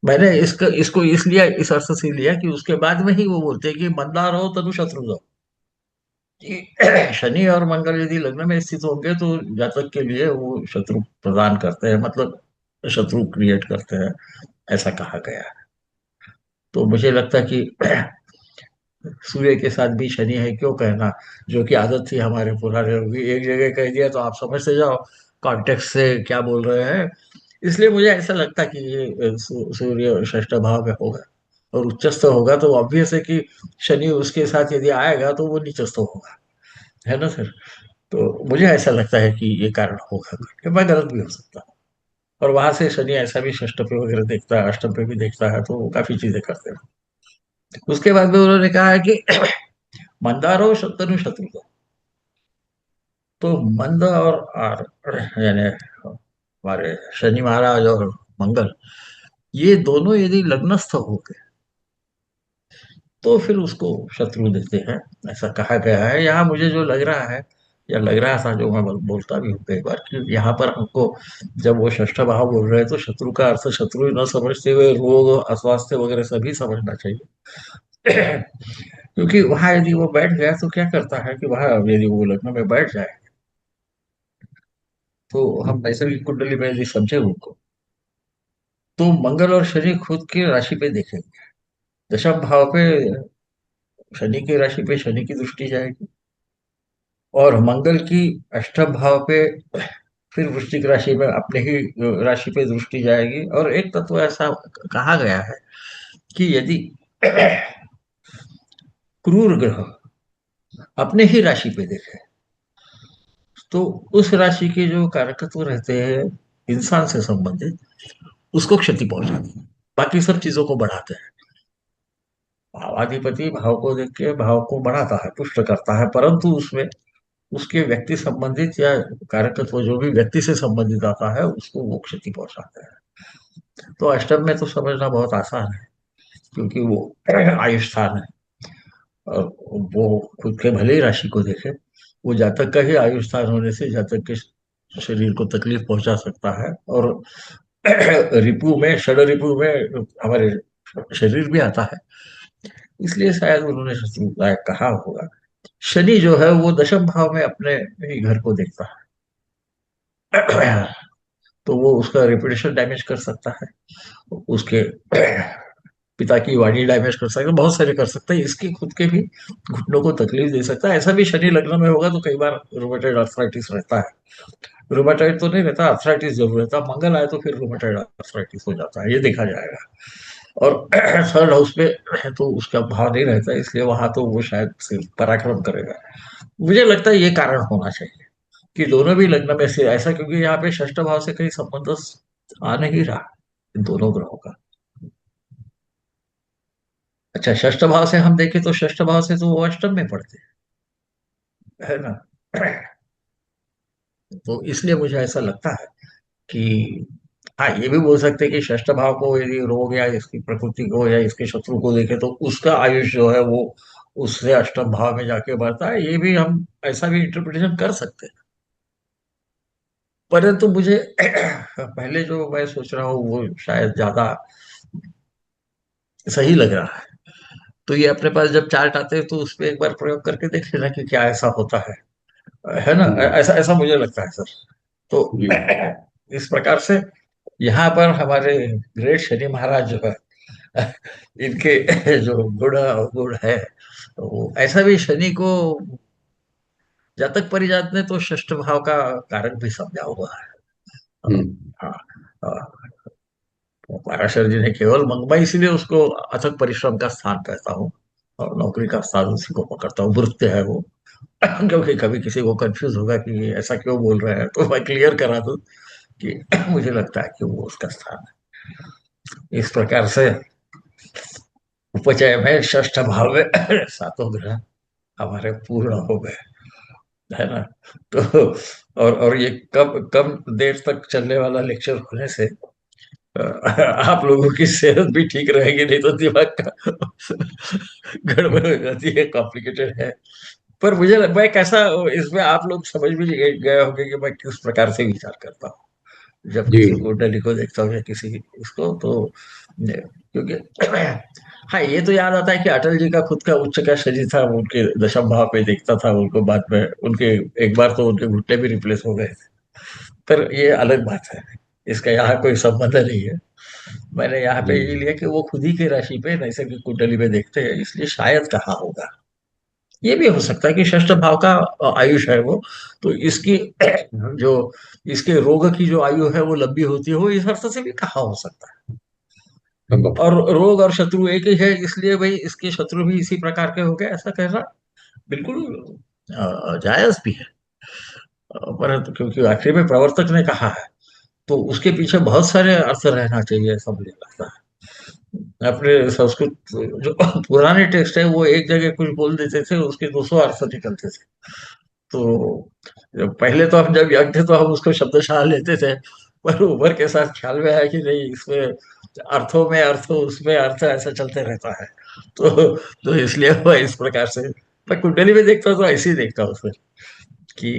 मैंने इसको इसको इसलिए इस अर्थ से लिया कि उसके बाद में ही वो बोलते हैं कि मंदार हो तनु शत्रु दो, कि शनि और मंगल यदि लग्न में स्थित होंगे तो जातक के लिए वो शत्रु प्रदान करते हैं, मतलब शत्रु क्रिएट करते हैं, ऐसा कहा गया है। तो मुझे लगता है कि सूर्य के साथ भी शनि है क्यों कहना, जो कि आदत थी हमारे पुराने लोगों की, एक जगह कह दिया तो आप समझते जाओ कॉन्टेक्स्ट से क्या बोल रहे हैं। इसलिए मुझे ऐसा लगता है कि ये सूर्य षष्ठ भाव में होगा और उच्चस्थ होगा, तो ऑब्वियस है कि शनि उसके साथ यदि आएगा तो वो नीचस्थ होगा, है ना सर। तो मुझे ऐसा लगता है कि ये कारण होगा करके, मैं गलत भी हो सकता हूँ। और वहां से शनि ऐसा भी षष्ठ पे वगैरह देखता है, अष्टम पे भी देखता है, तो वो काफी चीजें करते हैं। उसके बाद में उन्होंने कहा है कि मंदारो शत्रु शत्रु, तो मंद और यानी हमारे शनि महाराज और मंगल, ये दोनों यदि लग्नस्थ हो गए तो फिर उसको शत्रु देते हैं, ऐसा कहा गया है। यहाँ मुझे जो लग रहा है, या लग रहा था, जो मैं बोलता भी हूँ कई बार, कि यहाँ पर हमको जब वो षष्ठ भाव बोल रहे हैं तो शत्रु का अर्थ शत्रु ही न समझते हुए रोग अस्वास्थ्य वगैरह सभी समझना चाहिए। क्योंकि वहां यदि वो बैठ गया तो क्या करता है कि वहां यदि वो लग्न में बैठ जाए, तो हम ऐसे भी कुंडली में यदि समझे उनको, तो मंगल और शनि खुद की राशि पे देखेंगे। दशम भाव पे शनि की राशि पे शनि की दृष्टि जाएगी, और मंगल की अष्टम भाव पे फिर वृश्चिक राशि में अपने ही राशि पे दृष्टि जाएगी। और एक तत्व ऐसा कहा गया है कि यदि क्रूर ग्रह अपने ही राशि पे देखे, तो उस राशि के जो कारकत्व रहते हैं इंसान से संबंधित, उसको क्षति पहुंचाते हैं, बाकी सब चीजों को बढ़ाते हैं। भावाधिपति भाव को देख के भाव को बढ़ाता है, पुष्ट करता है, परंतु उसमें उसके व्यक्ति संबंधित या कारकत्व जो भी व्यक्ति से संबंधित आता है उसको वो क्षति पहुंचाते हैं। तो अष्टम में तो समझना बहुत आसान है, क्योंकि वो आयुष स्थान है, और वो खुद के भले ही राशि को देखे, वो जातक का ही आयुष स्थान होने से जातक के शरीर को तकलीफ पहुंचा सकता है। और रिपु में, षड रिपु में हमारे शरीर भी आता है, इसलिए शायद उन्होंने शत्रुदायक कहा होगा। शनि जो है वो दशम भाव में अपने ही घर को देखता है, तो वो उसका रेपुटेशन डैमेज कर सकता है, उसके पिता की वाणी डैमेज कर सकता है, बहुत सारे कर सकता है, इसके खुद के भी घुटनों को तकलीफ दे सकता है। ऐसा भी शनि लग्न में होगा तो कई बार रोमेटॉइड आर्थराइटिस रहता है। रोमेटॉइड तो नहीं रहता, आर्थराइटिस जरूर रहता है। मंगल आए तो फिर रोमेटॉइड आर्थराइटिस हो जाता है, ये देखा जाएगा। और थर्ड हाउस पे तो उसका भाव नहीं रहता, इसलिए वहां तो वो शायद सिर्फ पराक्रम करेगा। मुझे लगता है ये कारण होना चाहिए कि दोनों भी लग्न में से ऐसा, क्योंकि यहाँ पे षष्ठ भाव से कहीं संबंध आ नहीं रहा इन दोनों ग्रहों का। अच्छा, षष्ठ भाव से हम देखें तो षष्ठ भाव से तो वो अष्टम में पड़ते हैं, है ना। तो इसलिए मुझे ऐसा लगता है कि हाँ, ये भी बोल सकते हैं कि षष्ठ भाव को यदि रोग या इसकी प्रकृति को या इसके शत्रु को देखे तो उसका आयुष जो है वो उससे अष्टम भाव में जाके बढ़ता है, ये भी हम ऐसा भी इंटरप्रिटेशन कर सकते हैं। परंतु मुझे पहले जो मैं सोच रहा हूँ वो शायद ज्यादा सही लग रहा है। तो ये अपने पास जब चार्ट आते हैं तो उस पर एक बार प्रयोग करके देख लेना कि क्या ऐसा होता है ना। हम्म, ऐसा ऐसा मुझे लगता है सर। तो जी इस प्रकार से यहाँ पर हमारे ग्रेट शनि महाराज जो है, इनके जो गुण अवगुण है, तो ऐसा भी शनि को जातक परिजात ने तो षष्ठ भाव का कारक भी समझा हुआ है। हम्म, हाँ, हाँ, तो पराशर जी ने केवल मंगमा, इसीलिए उसको अथक परिश्रम का स्थान कहता हूँ, और नौकरी का स्थान उसी को पकड़ता हूँ, वृत्य है वो। क्योंकि कभी किसी को कंफ्यूज होगा कि ये ऐसा क्यों बोल रहे हैं, तो मैं क्लियर करा दूं कि मुझे लगता है कि वो उसका स्थान है। इस प्रकार से उपचय में षष्ठ भाव में सातों ग्रह हमारे पूर्ण हो गए, है ना। तो और ये कम कम देर तक चलने वाला लेक्चर होने से आप लोगों की सेहत भी ठीक रहेगी, नहीं तो दिमाग का गड़बड़ हो जाती है, कॉम्प्लिकेटेड है। पर मैं कैसा, इसमें आप लोग समझ भी गए होंगे कि मैं किस प्रकार से विचार करता हूँ जब जी किसी कुंडली को देखता हूँ या किसी इसको, तो क्योंकि हाँ, ये तो याद आता है कि अटल जी का खुद का उच्च का शरीर था, वो उनके दशम भाव पे देखता था उनको, बाद में उनके एक बार तो उनके घुटने भी रिप्लेस हो गए थे। पर ये अलग बात है, इसका यहाँ कोई संबंध नहीं है। मैंने यहाँ पे ये जी लिया कि वो खुद ही की राशि पे नैसर्गिक कुंडली में देखते हैं, इसलिए शायद कहा होगा। ये भी हो सकता है कि षष्ठ भाव का आयुष है वो, तो इसकी जो इसके रोग की जो आयु है वो लंबी होती हो, इस अर्थ से भी कहा हो सकता है। संभव। और रोग और शत्रु एक ही है, इसलिए भाई इसके शत्रु भी इसी प्रकार के हो गए, ऐसा कहना बिल्कुल जायज भी है। परंतु क्योंकि आखिर में प्रवर्तक ने कहा है, तो उसके पीछे बहुत सारे अर्थ रहना चाहिए, ऐसा मुझे लगता है। अपने संस्कृत जो पुराने टेक्स्ट है वो एक जगह कुछ बोल देते थे, उसके 200 अर्थ निकलते थे। तो पहले तो हम जब यज्ञ थे तो हम उसको शब्दशः लेते थे, पर उम्र के साथ ख्याल में आया कि नहीं, इसमें अर्थों में अर्थ, उसमें अर्थ, ऐसा चलते रहता है। तो इसलिए वो इस प्रकार से मैं कुंडली में देखता हूँ तो ऐसे ही देखता हूँ उसमें कि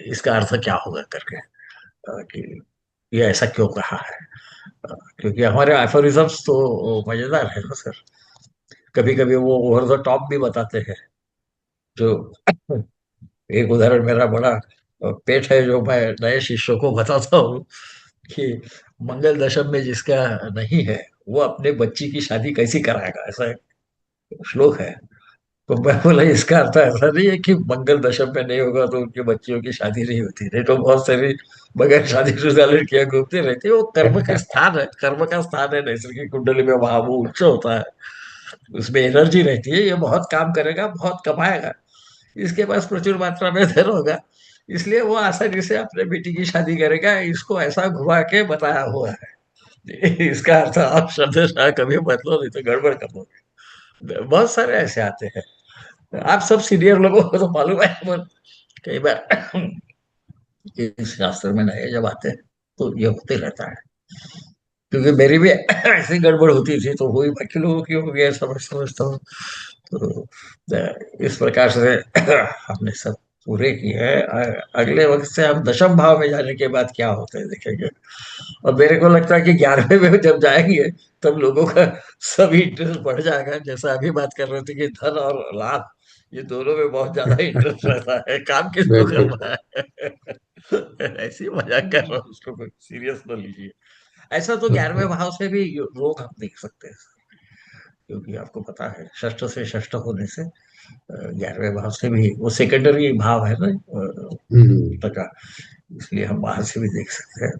इसका अर्थ क्या होगा करके, कि ये ऐसा क्यों कहा है। क्योंकि हमारे एफोरिज्म्स तो मजेदार है ना सर। कभी कभी वो ओवर द टॉप भी बताते हैं। जो एक उदाहरण मेरा बड़ा पेट है, जो मैं नए शिष्यों को बताता हूँ कि मंगल दशम में जिसका नहीं है, वो अपने बच्ची की शादी कैसी कराएगा, ऐसा एक श्लोक है। तो मैं बोला इसका अर्थ ऐसा नहीं है कि मंगल दशम में नहीं होगा तो उनकी बच्चियों की शादी नहीं होती, नहीं तो बहुत सारी बगैर शादीशुदा लड़कियां घूमती रहती है। वो कर्म का स्थान है, कर्म का स्थान है नैसर्गिक कुंडली में, वहां वो उच्च होता है, उसमें एनर्जी रहती है, ये बहुत काम करेगा, बहुत कमाएगा, इसके पास प्रचुर मात्रा में धन होगा, इसलिए वो आसानी से अपने बेटी की शादी करेगा। इसको ऐसा घुमा के बताया हुआ है। इसका अर्थ आप शब्द कभी बदलो, नहीं तो गड़बड़ कर दो। बहुत सारे ऐसे आते हैं। आप सब सीनियर लोगों को तो मालूम है, पर कई बार इस शास्त्र में नए जब आते हैं तो ये होते रहता है। क्योंकि मेरी भी ऐसी गड़बड़ होती थी, तो हुई, बाकी लोगों की हो गया, समझता हूँ। तो इस प्रकार से हमने सब पूरे किए हैं। अगले वक्त से हम दशम भाव में जाने के बाद क्या होता है देखेंगे। और मेरे को लगता है कि 11वें में जब जाएंगे तब लोगों का सभी इंटरेस्ट बढ़ जाएगा। जैसा अभी बात कर रहे थे कि धन और लाभ, ये दोनों में बहुत ज्यादा इंटरेस्ट रहता है, काम किसको बिल्कुल करना है। ऐसे ही मजाक कर रहा हूँ, उसको सीरियस ना लीजिए। ऐसा तो 11वें भाव से भी रोग हम देख सकते हैं, क्योंकि आपको पता है षष्ठ से षष्ठ होने से 11वें भाव से भी वो सेकेंडरी भाव है ना, हम्म, का, इसलिए हम बाहर से भी देख सकते हैं।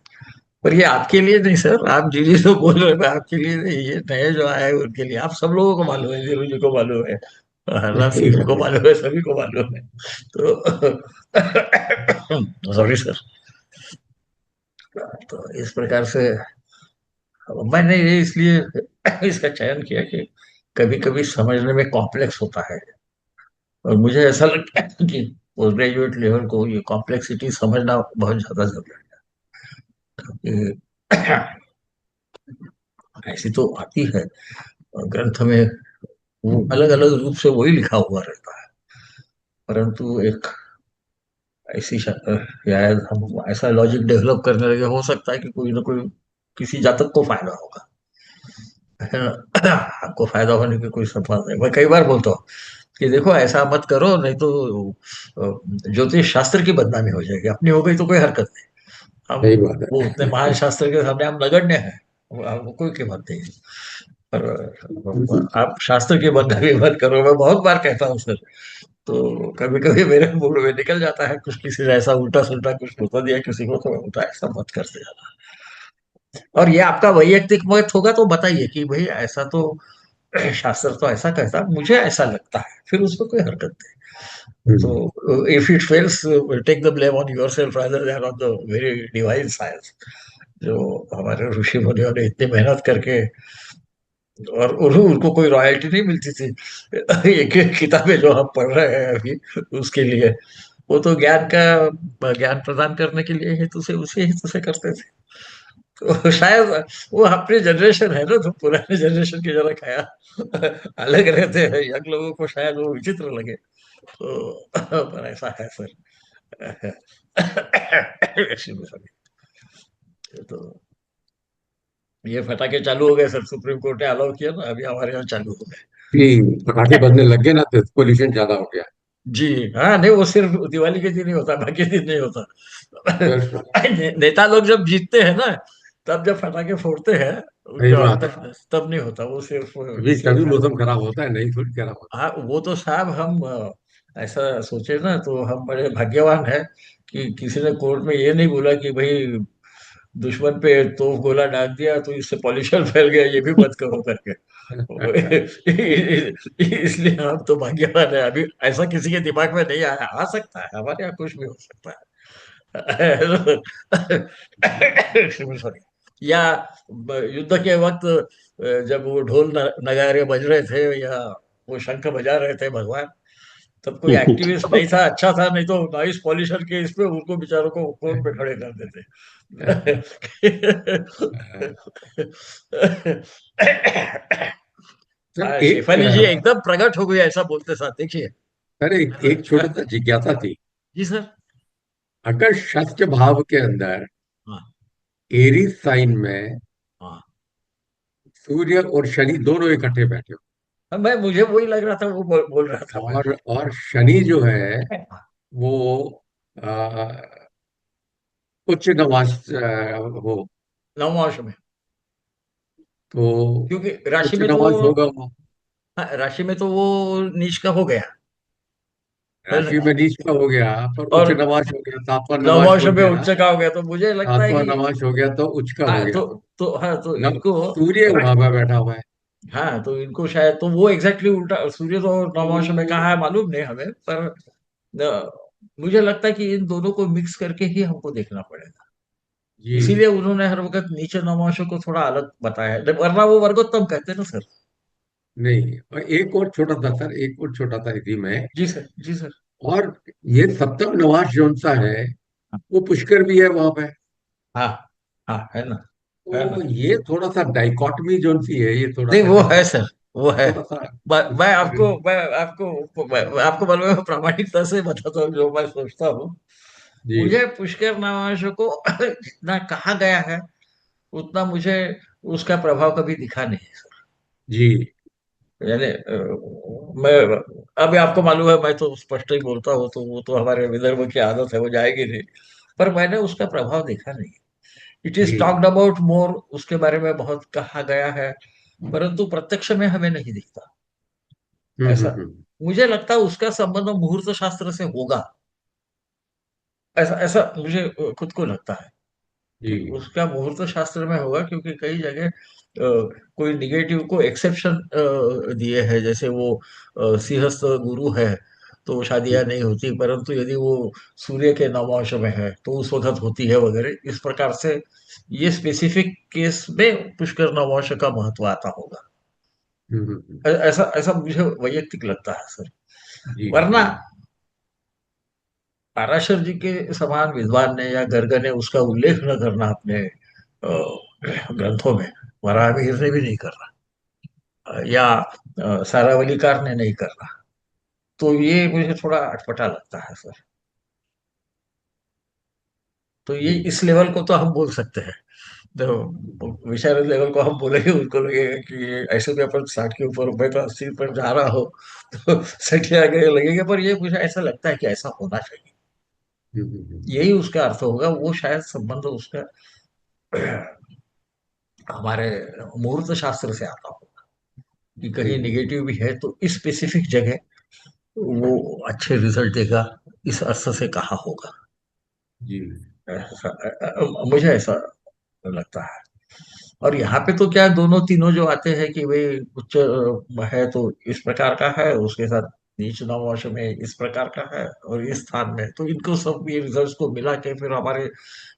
पर ये आपके लिए नहीं सर, आप जी जी तो बोल रहे हैं, आपके लिए नहीं, ये नए जो आए हैं उनके लिए। आप सब लोगों को मालूम है, नीरू जी को मालूम है, हरनाथ सही सिंह बात को है। मालूम है, सभी को मालूम है। तो सॉरी सर। तो इस प्रकार से मैंने ये इसलिए इसका चयन किया कि कभी कभी समझने में कॉम्प्लेक्स होता है, और मुझे ऐसा लगता है कि पोस्ट ग्रेजुएट लेवल को ये कॉम्प्लेक्सिटी समझना बहुत ज्यादा जरूरी है। ऐसी तो आती है ग्रंथ में, वो अलग अलग रूप से वही लिखा हुआ रहता है, परंतु एक ऐसी शायद हम ऐसा लॉजिक डेवलप करने लगे, हो सकता है कि कोई ना कोई किसी जातक को फायदा होगा, है ना। आपको फायदा होने की कोई संभावना है। मैं कई बार बोलता हूँ कि देखो ऐसा मत करो, नहीं तो ज्योतिष शास्त्र की बदनामी हो जाएगी, अपनी हो गई तो कोई हरकत नहीं। हम सही बात वो उतने महान शास्त्र के सामने हम नगण्य हैं, वो कोई कीमत नहीं है। पर आप शास्त्र की बदनामी मत करो, मैं बहुत बार कहता हूँ सर। तो कभी कभी मेरे मुंह में निकल जाता है कुछ, किसी ने ऐसा उल्टा सुल्टा कुछ बता दिया किसी को, तो मैं बोलता ऐसा मत करते जाना। और ये आपका वैयक्तिक मत होगा तो बताइए कि भाई ऐसा तो शास्त्र तो ऐसा कहता है, मुझे ऐसा लगता है, फिर उसमें कोई हरकत नहीं। है। तो if it fails, take the blame on yourself rather than on the very divine science, जो हमारे ऋषि मुनियों ने इतनी मेहनत करके, और उनको कोई रॉयल्टी नहीं मिलती थी। एक एक किताबें जो हम पढ़ रहे हैं अभी, उसके लिए वो तो ज्ञान प्रदान करने के लिए हेतु से, उसी हेतु से करते थे। तो शायद वो अपनी जनरेशन है ना, तो पुराने जनरेशन की जरा ख्याल अलग रहते हैं, यंग लोगों को शायद वो विचित्र लगे। तो पर ऐसा है सर। Excuse me, sorry। तो ये फटाके चालू हो गए सर, सुप्रीम कोर्ट ने अलाउ किया ना, अभी हमारे यहाँ चालू हो कि पटाखे गए। बजने लग गए ना तो पोल्यूशन ज्यादा हो गया। जी हाँ, नहीं वो सिर्फ दिवाली के दिन ही होता, बाकी दिन नहीं होता। बिल्कुल नेता लोग जब जीतते हैं ना, तब जब फटाके फोड़ते हैं सही उनके वहां बात है। तक, तब नहीं होता, वो सिर्फ अभी तभी सिर्फ है। मौसम खराब होता है, नहीं थोड़ी खराब होता हाँ वो तो साहब, हम ऐसा सोचे ना तो हम बड़े भाग्यवान हैं कि किसी ने कोर्ट में ये नहीं बोला कि भाई दुश्मन पे तोप गोला डाल दिया तो इससे पॉल्यूशन फैल गया, ये भी मत करो करके। है। इसलिए हम तो भाग्यवान है, अभी ऐसा किसी के दिमाग में नहीं आया, आ सकता है, हमारे यहाँ कुछ भी हो सकता है। सॉरी। या युद्ध के वक्त जब वो ढोल नगाड़े बज रहे थे या वो शंख बजा रहे थे भगवान, तब कोई एक्टिविस्ट नहीं था, अच्छा था, नहीं तो नॉइस पॉल्यूशन के इस पे उनको बेचारों को कोर्ट पे खड़े कर देते। सर एक शेफाली जी एकदम प्रकट हो गई ऐसा बोलते साथ, देखिए। सर एक छोटा सा जिज्ञासा थी। जी सर। अगर षष्ठ भाव के अंदर हाँ एरीज साइन में हाँ सूर्य और शनि दोनों इकट्ठे बैठे हाँ, मैं मुझे वही लग रहा था, वो बोल रहा था हो, मैं। और शनि जो है वो आ, उच्च नवांश हो, नवमांश में, तो क्योंकि राशि उच्च में तो, नवांश होगा वो। हाँ, राशि में तो वो नीच का हो गया है राशि ना। में नीच का हो गया, पर उच्च और नवांश हो गया, सातवां नवांश नवमांश बन में गया। उच्च का हो गया, तो मुझे लगता है सातवां कि नवांश हो गया तो उच्च का हो हाँ गया। तो हाँ तो नव इनको, सूर्य वहां पर बैठा हुआ है। हाँ तो इनको शायद तो वो एग्जैक्टली उल्टा, सूर्य तो नवमांश में कहा है मालूम नहीं हमें, पर मुझे लगता है कि इन दोनों को मिक्स करके ही हमको देखना पड़ेगा। जी। इसीलिए उन्होंने हर वक्त नीचे नवमांशों को थोड़ा अलग बताया है, वरना वो वर्गोत्तम कहते हैं ना सर। नहीं, और एक और छोटा सा सर, एक और छोटा सा इसी में। जी सर, जी सर। और ये सप्तम नवांश जौन सा है, वो पुष्कर भी है वहां पे। हाँ हाँ, है ना, है ना। तो ये थोड़ा सा डाइकॉटमी जौन सी है, ये थोड़ा नहीं सा वो है कंफ्यूज, सर, वो है। थोड़ा सा मैं आपको मालूम है, प्रामाणिकता से बताता हूँ जो मैं सोचता हूँ। जी मुझे पुष्कर नवांशों को जितना कहा गया है, उतना मुझे उसका प्रभाव कभी दिखा नहीं। जी यानी मैं, अभी आपको मालूम है मैं तो स्पष्ट ही बोलता हूँ, तो वो तो हमारे विदर्भ की आदत है, वो जाएगी नहीं। पर मैंने उसका प्रभाव देखा नहीं। इट इज जी। टॉक्ड अबाउट मोर, उसके बारे में बहुत कहा गया है, परंतु प्रत्यक्ष में हमें नहीं दिखता ऐसा। हम्म। मुझे लगता है उसका संबंध मुहूर्त शास्त्र से होगा, ऐसा ऐसा मुझे खुद को लगता है कि जी उसका मुहूर्त शास्त्र में होगा, क्योंकि कई जगह कोई निगेटिव को एक्सेप्शन दिए हैं, जैसे वो सिंहस्थ गुरु है तो शादियां जी। नहीं होती, परंतु यदि वो सूर्य के नवमांश में है तो उस वक्त होती है वगैरह, इस प्रकार से ये स्पेसिफिक केस में पुष्कर नवमांश का महत्व आता होगा। ऐसा ऐसा मुझे वैयक्तिक लगता है सर। जी वरना जी। पाराशर जी के समान विद्वान ने या गर्ग ने उसका उल्लेख न करना अपने ग्रंथों में, वराहमिहिर ने भी नहीं करना, या सारावलीकार ने नहीं करना, तो ये मुझे थोड़ा अटपटा लगता है सर। तो ये जी इस लेवल को तो हम बोल सकते हैं, तो विशारद लेवल को हम बोलेंगे, उनको लगेगा कि ऐसे भी अपन 60 के ऊपर, मैं तो 80 पर जा रहा हो, तो 60 के आगे लगेगा, पर ये मुझे ऐसा लगता है कि ऐसा होना चाहिए। यही उसका अर्थ होगा, वो शायद संबंध उसका हमारे मुहूर्त शास्त्र से आता हो, कि जी कहीं जी निगेटिव भी है तो इस स्पेसिफिक जगह वो अच्छे रिजल्ट देगा, इस अर्थ से कहा होगा। जी। मुझे ऐसा लगता है। और यहाँ पे तो क्या, दोनों तीनों जो आते हैं कि भाई उच्च है तो इस प्रकार का है, उसके साथ नीच नववर्ष में इस प्रकार का है, और इस स्थान में, तो इनको सब ये रिजल्ट्स को मिला के फिर हमारे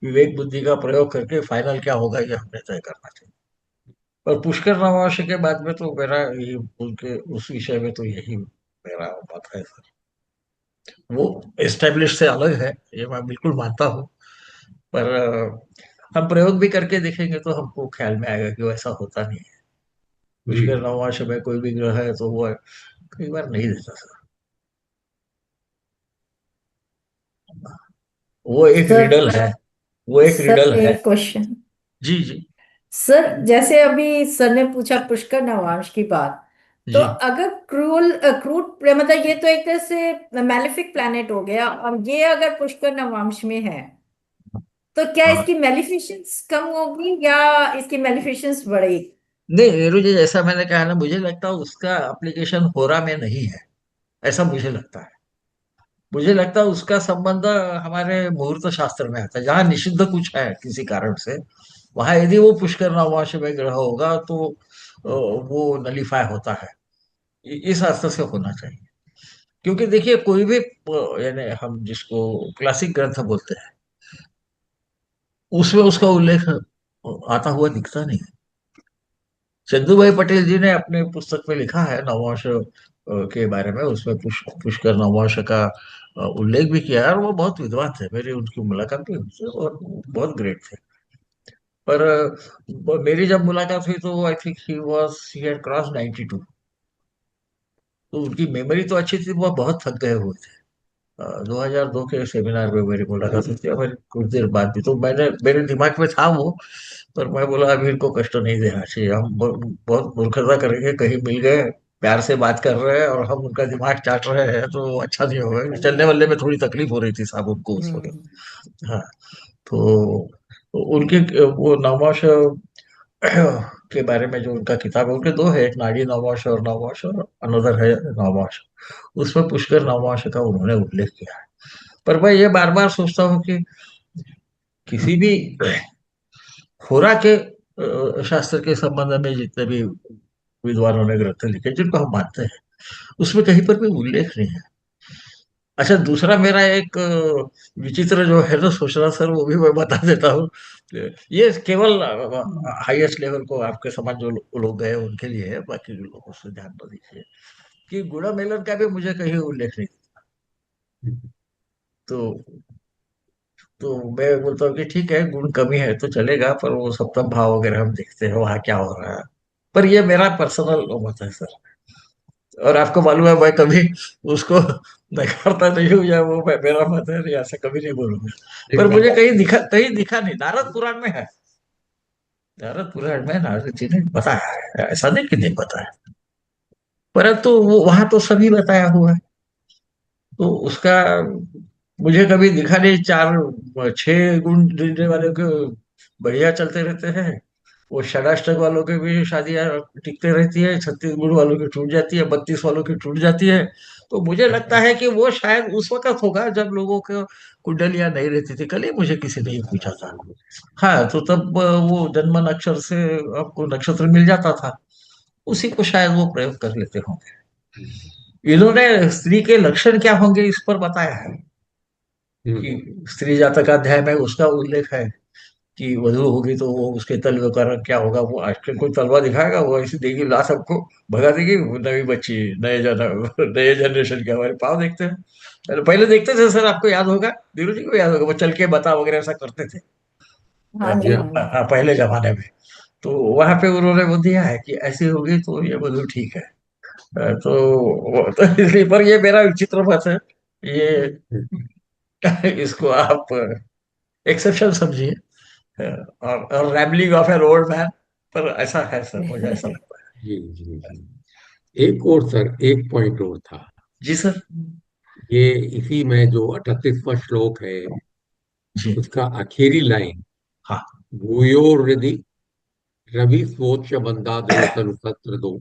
विवेक बुद्धि का प्रयोग करके फाइनल क्या होगा ये हमें तय करना चाहिए। और पुष्कर नववर्ष के बाद में तो मेरा ये उनके उस विषय में तो यही मेरा मत है सर। वो एस्टेब्लिश से अलग है, ये मैं बिल्कुल मानता हूँ, पर हम प्रयोग भी करके देखेंगे तो हमको ख्याल में आएगा कि वो ऐसा होता नहीं है। जी पुष्कर नवमाश में कोई भी ग्रह है तो वो कई बार नहीं देता सर। वो एक सर रिडल है, वो एक सर रिडल है। एक क्वेश्चन। जी जी। सर जैसे अभी सर ने पूछा पुष्कर नवांश की बात, तो जी अगर क्रूड मतलब ये तो एक तरह से मेलेफिक प्लैनेट हो गया, और ये अगर पुष्कर नवांश में है, तो क्या हाँ। इसकी मेलिफिसेंस कम होगी या इसकी मेलिफिसेंस बढ़ेगी? नहीं नीरू जी, जैसा मैंने कहा ना, मुझे लगता है उसका एप्लीकेशन होरा में नहीं है, ऐसा मुझे लगता है। मुझे लगता है उसका संबंध हमारे मुहूर्त शास्त्र में आता है, जहाँ निषिद्ध कुछ है किसी कारण से, वहां यदि वो पुष्कर नवमाश में ग्रह होगा तो वो नलीफाई होता है। इस अर्थ से होना चाहिए। क्योंकि देखिए कोई भी यानी हम जिसको क्लासिक ग्रंथ बोलते हैं, उसमें उसका उल्लेख आता हुआ दिखता नहीं। चंदू भाई पटेल जी ने अपने पुस्तक में लिखा है नववर्ष के बारे में, उसमें पुष्कर नववर्ष का उल्लेख भी किया है, और वो बहुत विद्वान थे, मेरी उनकी मुलाकात भी हुई थी और बहुत ग्रेट थे। पर मेरी जब मुलाकात हुई तो I think he had cross 92। तो उनकी मेमोरी तो अच्छी थी, वो बहुत थक गए हुए थे। 2002 के सेमिनार में मेरी मुलाकात हुई थी, और फिर कुछ देर बाद भी तो मेरे दिमाग में था वो। पर मैं बोला अभी इनको कष्ट नहीं देना चाहिए, हम बहुत मूर्खता करेंगे, कहीं मिल गए, प्यार से बात कर रहे हैं और हम उनका दिमाग चाट रहे हैं तो अच्छा नहीं होगा। चलने वलने में थोड़ी तकलीफ हो रही थी साहब उनको उस वक्त। हम्म। हाँ। तो उनके वो नवमाश के बारे में जो उनका किताब है, उनके दो है, एक नाड़ी नवमाश और नवमाश, और अनदर है नवमाश। उसमें पुष्कर नवमाश का उन्होंने उल्लेख किया है। पर मैं ये बार बार सोचता हूँ कि किसी भी होरा के शास्त्र के संबंध में जितने भी विद्वानों ने ग्रंथ लिखे जिनको हम मानते हैं, उसमें कहीं पर भी उल्लेख नहीं है। अच्छा, दूसरा मेरा एक विचित्र जो है ना सोचना सर, वो भी मैं बता देता हूँ। ये केवल हाईएस्ट लेवल को आपके समाज जो लोग गए उनके लिए है, बाकी जो लोग उससे ध्यान न दीजिए कि गुणा मेलन का भी मुझे कहीं उल्लेख नहीं। तो तो मैं बोलता हूँ कि ठीक है, गुण कमी है तो चलेगा, पर वो सप्तम भाव वगैरह हम देखते हैं वहाँ क्या हो रहा है। पर ये मेरा पर्सनल मत है सर, और आपको मालूम है मैं कभी उसको नकारता नहीं हूँ, या वो मेरा मत है नहीं, ऐसा कभी नहीं बोलूंगा। पर एकदम। मुझे कहीं दिखा नहीं। नारद पुराण में है, नारद पुराण में नारद जी ने बताया है, ऐसा नहीं कि नहीं बताया, परंतु वो वहां तो सभी बताया हुआ है। तो उसका मुझे कभी दिखा नहीं। चार छह गुण देने वाले को बढ़िया चलते रहते हैं, वो षडाष्टक वालों के भी शादियां टिकते रहती है, 36 गुण वालों की टूट जाती है, 32 वालों की टूट जाती है। तो मुझे लगता है कि वो शायद उस वक्त होगा जब लोगों को कुंडलियां नहीं रहती थी। कल ही मुझे किसी ने ये पूछा था। हाँ, तो तब वो जन्म नक्षत्र से आपको नक्षत्र मिल जाता था, उसी को शायद वो प्रयोग कर लेते होंगे। इन्होंने स्त्री के लक्षण क्या होंगे इस पर बताया है कि हम्म। स्त्री जातक अध्याय में उसका उल्लेख है कि वधु होगी तो वो उसके तलवे का रंग क्या होगा। वो आजकल कोई तलवा दिखाएगा, वो ऐसी देगी ला सबको भगा देगी। वो नई बच्ची, नए जनरेशन के हमारे पाँव देखते हैं। पहले देखते थे सर, आपको याद होगा, धीरू जी को याद होगा, वो चल के बता वगैरह ऐसा करते थे हाँ जी, हाँ जी। पहले जमाने में। तो वहां पे उन्होंने वो दिया है कि ऐसी होगी तो ये वधु ठीक है। तो इसलिए, पर ये मेरा विचित्र मत है ये। इसको आप एक्सेप्शन समझिए, और rambling of an old man, पर ऐसा है सर, मुझे ऐसा लगता है। जी जी जी। एक और सर, एक पॉइंट और था। जी सर। ये इसी में जो 38वां श्लोक है, जी। उसका आखिरी लाइन, हाँ। भूयो हृदि रवि स्वोच्च बंदादरो तनु सत्र दो।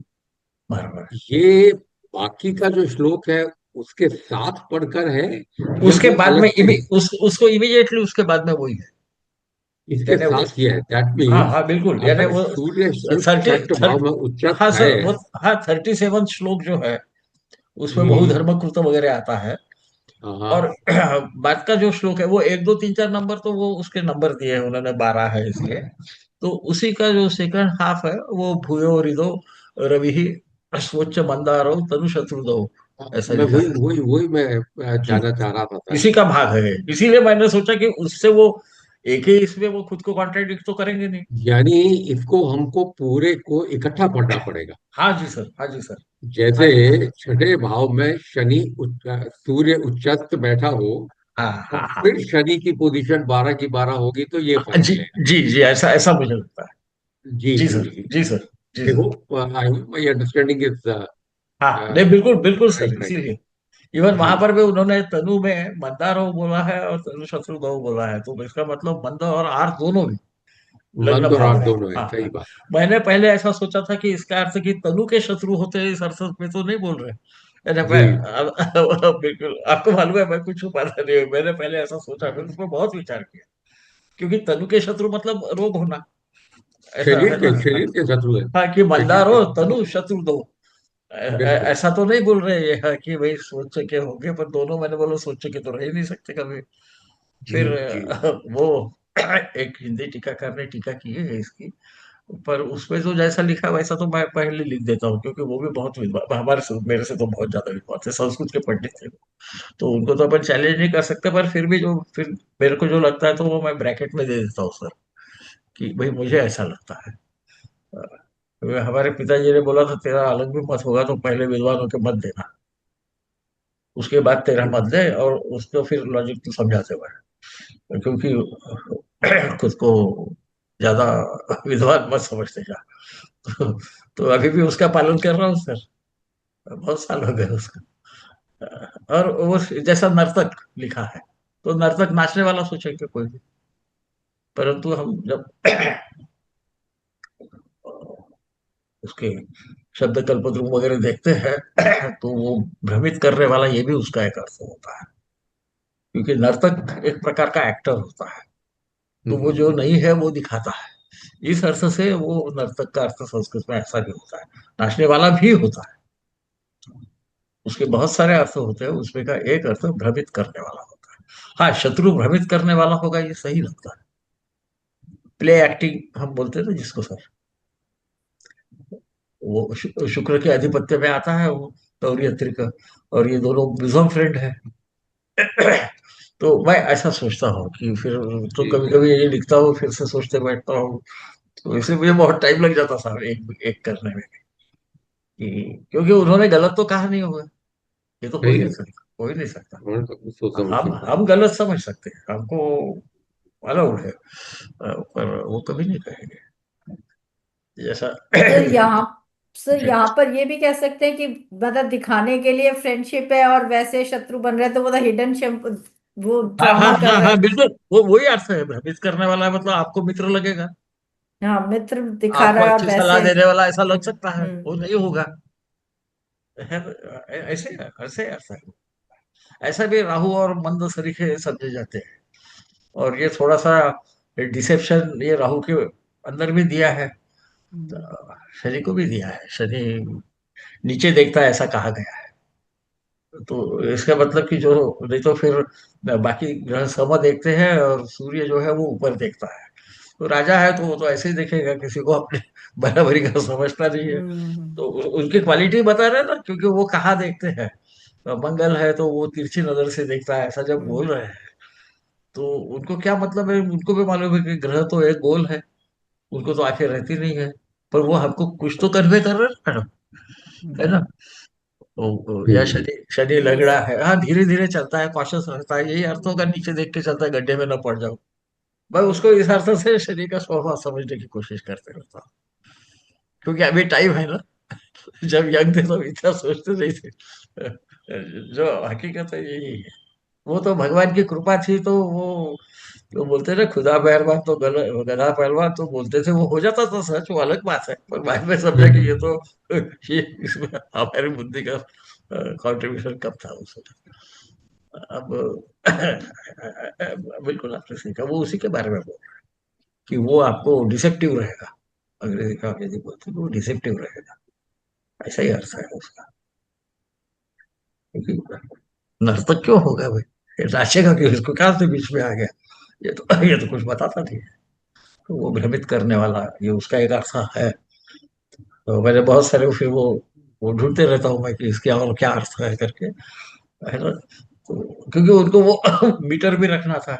बराबर। ये बाकी का जो श्लोक है उसके साथ पढ़कर है, या उसके वो बाद में अलग से है? उसको इमीडिएटली उसके बाद में वही है। इसके यानी वो, साथ ही है, दैट हाँ मीन्स हाँ बिल्कुल, यानी अगर वो सूर्य शिव थर्टी छठ भाव में उच्चस्थ हाँ है। सर वो, हाँ 37 श्लोक जो है उसमें हम्म। बहुधर्म कृत वगैरह आता है। और हाँ। बाद का जो श्लोक है वो 1 2 3 4 नंबर, तो वो उसके नंबर दिए हैं उन्होंने, 12 है इसलिए। तो उसी का जो सेकंड हाफ है वो भूयो हृदो रवि स्वच्छ मंदारो तनु शत्रुदो, ऐसा मैं लिखा वही है। वही वही मैं जी, जानना चाह रहा था सर। इसी का भाग है, इसीलिए मैंने सोचा कि उससे वो एक ही इसमें वो खुद को कॉन्ट्राडिक्ट तो करेंगे नहीं। यानी इसको हमको पूरे को इकट्ठा पढ़ना पड़ेगा। हाँ जी सर, हाँ जी सर, हाँ जैसे जी। छठे भाव में सूर्य उच्चस्थ बैठा हो, हाँ और हाँ हाँ। फिर शनि की पोजीशन 12 की 12 होगी तो ये फर्क जी पड़ेगा। जी जी, ऐसा ऐसा मुझे लगता है। जी जी जी सर, जी। जी सर, जी I sir. Hope I hope my understanding is हाँ नहीं, बिल्कुल बिल्कुल सर, राइट राइट। इसीलिए इवन जी। वहां पर भी उन्होंने तनु में मंदारो बोला है और तनु शत्रुघ्न बोला है, तो इसका मतलब मंद और आर दोनों भी लग्न मंद और भाव आर्ट में। दोनों है, हाँ सही हाँ। बात। मैंने पहले ऐसा सोचा था कि इसका अर्थ कि तनु के शत्रु होते हैं इस अर्थ में तो नहीं बोल रहे। अरे जी। बिल्कुल आपको मालूम है मैं कुछ छुपाता नहीं हूँ, मैंने पहले ऐसा सोचा, फिर उसमें बहुत विचार किया। क्योंकि तनु के शत्रु मतलब रोग होना, ऐसा है ना। शरीर के शत्रु है। हाँ, कि शरीर मंदार के हो शत्रु। तनु शत्रु दो, बिल्कुल। ऐसा तो नहीं बोल रहे ये कि भाई सोच के होंगे, पर दोनों मैंने बोला सोच के तो रह ही नहीं सकते कभी। जी फिर जी। वो एक हिंदी टीकाकार ने टीका की है इसकी, पर उसमें जो जैसा लिखा वैसा तो मैं पहले लिख देता हूँ, क्योंकि वो भी बहुत विद्वान, हमारे से मेरे से तो बहुत ज्यादा विद्वान थे, संस्कृत के पंडित थे, तो उनको तो अपन चैलेंज नहीं कर सकते, पर फिर भी जो फिर मेरे को जो लगता है तो वो मैं ब्रैकेट में दे देता हूँ सर, कि भाई मुझे ऐसा लगता है। हमारे पिताजी ने बोला था तेरा अलग भी मत होगा तो पहले विद्वानों के मत देना, उसके बाद तेरा मत दे, और उसको फिर लॉजिक तो समझाते हुए, क्योंकि खुद को ज्यादा विद्वान मत समझते जा। तो, तो अभी भी उसका पालन कर रहा हूँ सर, बहुत साल हो गए उसका। और वो जैसा नर्तक लिखा है, तो नर्तक नाचने वाला सोचेंगे कोई भी, परंतु हम जब उसके शब्द कल्पद्रुम वगैरह देखते हैं तो वो भ्रमित करने वाला ये भी उसका एक अर्थ होता है, क्योंकि नर्तक एक प्रकार का एक्टर होता है, तो वो जो हम्म, नहीं है वो दिखाता है। इस अर्थ से वो नर्तक का अर्थ संस्कृत में ऐसा भी होता है, नाचने वाला भी होता है, उसके बहुत सारे अर्थ होते हैं, उसमें का एक अर्थ भ्रमित करने वाला होता है। हाँ, शत्रु भ्रमित करने वाला होगा ये सही लगता है, प्ले एक्टिंग हम बोलते हैं ना जिसको सर, वो शुक्र के आधिपत्य में आता है वो गौरी का, और ये दोनों bosom फ्रेंड है। तो मैं ऐसा सोचता हूँ कि फिर तो ठीक कभी है। कभी ये लिखता हूँ, फिर से सोचते बैठता हूँ, तो इसलिए मुझे बहुत टाइम लग जाता था एक एक करने में, क्योंकि उन्होंने गलत तो कहा नहीं होगा, ये तो हो ही सही नहीं है। सकता, हो ही नहीं सकता। और तो सोच समझ सकता हम गलत समझ सकते हैं, हमको अलाउड है, पर वो कभी नहीं कहेंगे जैसा सर लिखते यहाँ सर हैं। यहाँ पर ये भी कह सकते हैं कि मतलब दिखाने के लिए फ्रेंडशिप है और वैसे शत्रु बन रहे हैं, तो वो हिडन वो हाँ हाँ ड्रामा कर हाँ रहा हाँ, है। बिल्कुल, वो वही अर्थ है, भ्रमित करने वाला मतलब आपको मित्र लगेगा, हाँ, मित्र दिखा आपको रहा है और अच्छी सलाह वैसे। देने वाला ऐसा लग सकता है, हम्म। वो नहीं होगा। ऐसे ऐसे ऐसा है। ऐसा भी राहु और मंद सरीखे समझे जाते हैं, और ये थोड़ा सा डिसेप्शन ये राहु के अंदर भी दिया है, हम्म। तो शनि को भी दिया है, शनि नीचे देखता है ऐसा कहा गया है, तो इसका मतलब कि जो, नहीं तो फिर बाकी ग्रह सम देखते हैं और सूर्य जो है वो ऊपर देखता है, तो राजा है तो वो तो ऐसे ही देखेगा, किसी को अपने बराबरी का समझता नहीं है। हम्म। तो उनकी क्वालिटी बता रहे हैं ना, क्योंकि वो कहाँ देखते हैं, मंगल है तो वो तिरछी नजर से देखता है, ऐसा जब हम्म। बोल रहे हैं, तो उनको क्या मतलब है, उनको भी मालूम है कि ग्रह तो एक गोल है, उनको तो आंखें रहती नहीं है, पर वो हमको कुछ तो कन्वे कर रहे हैं मैडम, है हम्म। ना। या हम्म। शनि शनि यस। लंगड़ा है, हाँ धीरे धीरे चलता है, कॉशियस रहता है, यही अर्थ होगा, नीचे देख के चलता है गड्ढे में न पड़ जाओ। मैं उसको इस अर्थ से शनि का स्वभाव समझने की कोशिश करते रहता हूँ, क्योंकि अभी टाइम है ना, जब यंग थे तो इतना सोचते नहीं थे, जो हकीकत है यही है। वो तो भगवान की कृपा थी, तो वो जो बोलते ना खुदा मेहरबान तो गधा पहलवान, तो बोलते थे वो हो जाता था सच, वो अलग बात है, पर बाद में समझा कि ये तो ये इसमें हमारी बुद्धि का कंट्रीब्यूशन कम था उसमें। अब बिल्कुल आपने सही कहा, वो उसी के बारे में बोल रहा है, कि वो आपको डिसेप्टिव रहेगा, अंग्रेजी का यदि बोलते तो वो डिसेप्टिव रहेगा, ऐसा ही अर्थ है उसका। क्योंकि नर्तक क्यों होगा भाई, ये नाचेगा क्यों, इसको कहाँ से बीच में आ गया, ये तो कुछ बताता नहीं है, तो वो भ्रमित करने वाला ये उसका एक अर्थ है। तो मैंने बहुत सारे फिर वो ढूंढते रहता हूँ मैं कि इसके और क्या अर्थ है करके, है ना, तो क्योंकि उनको वो मीटर भी रखना था,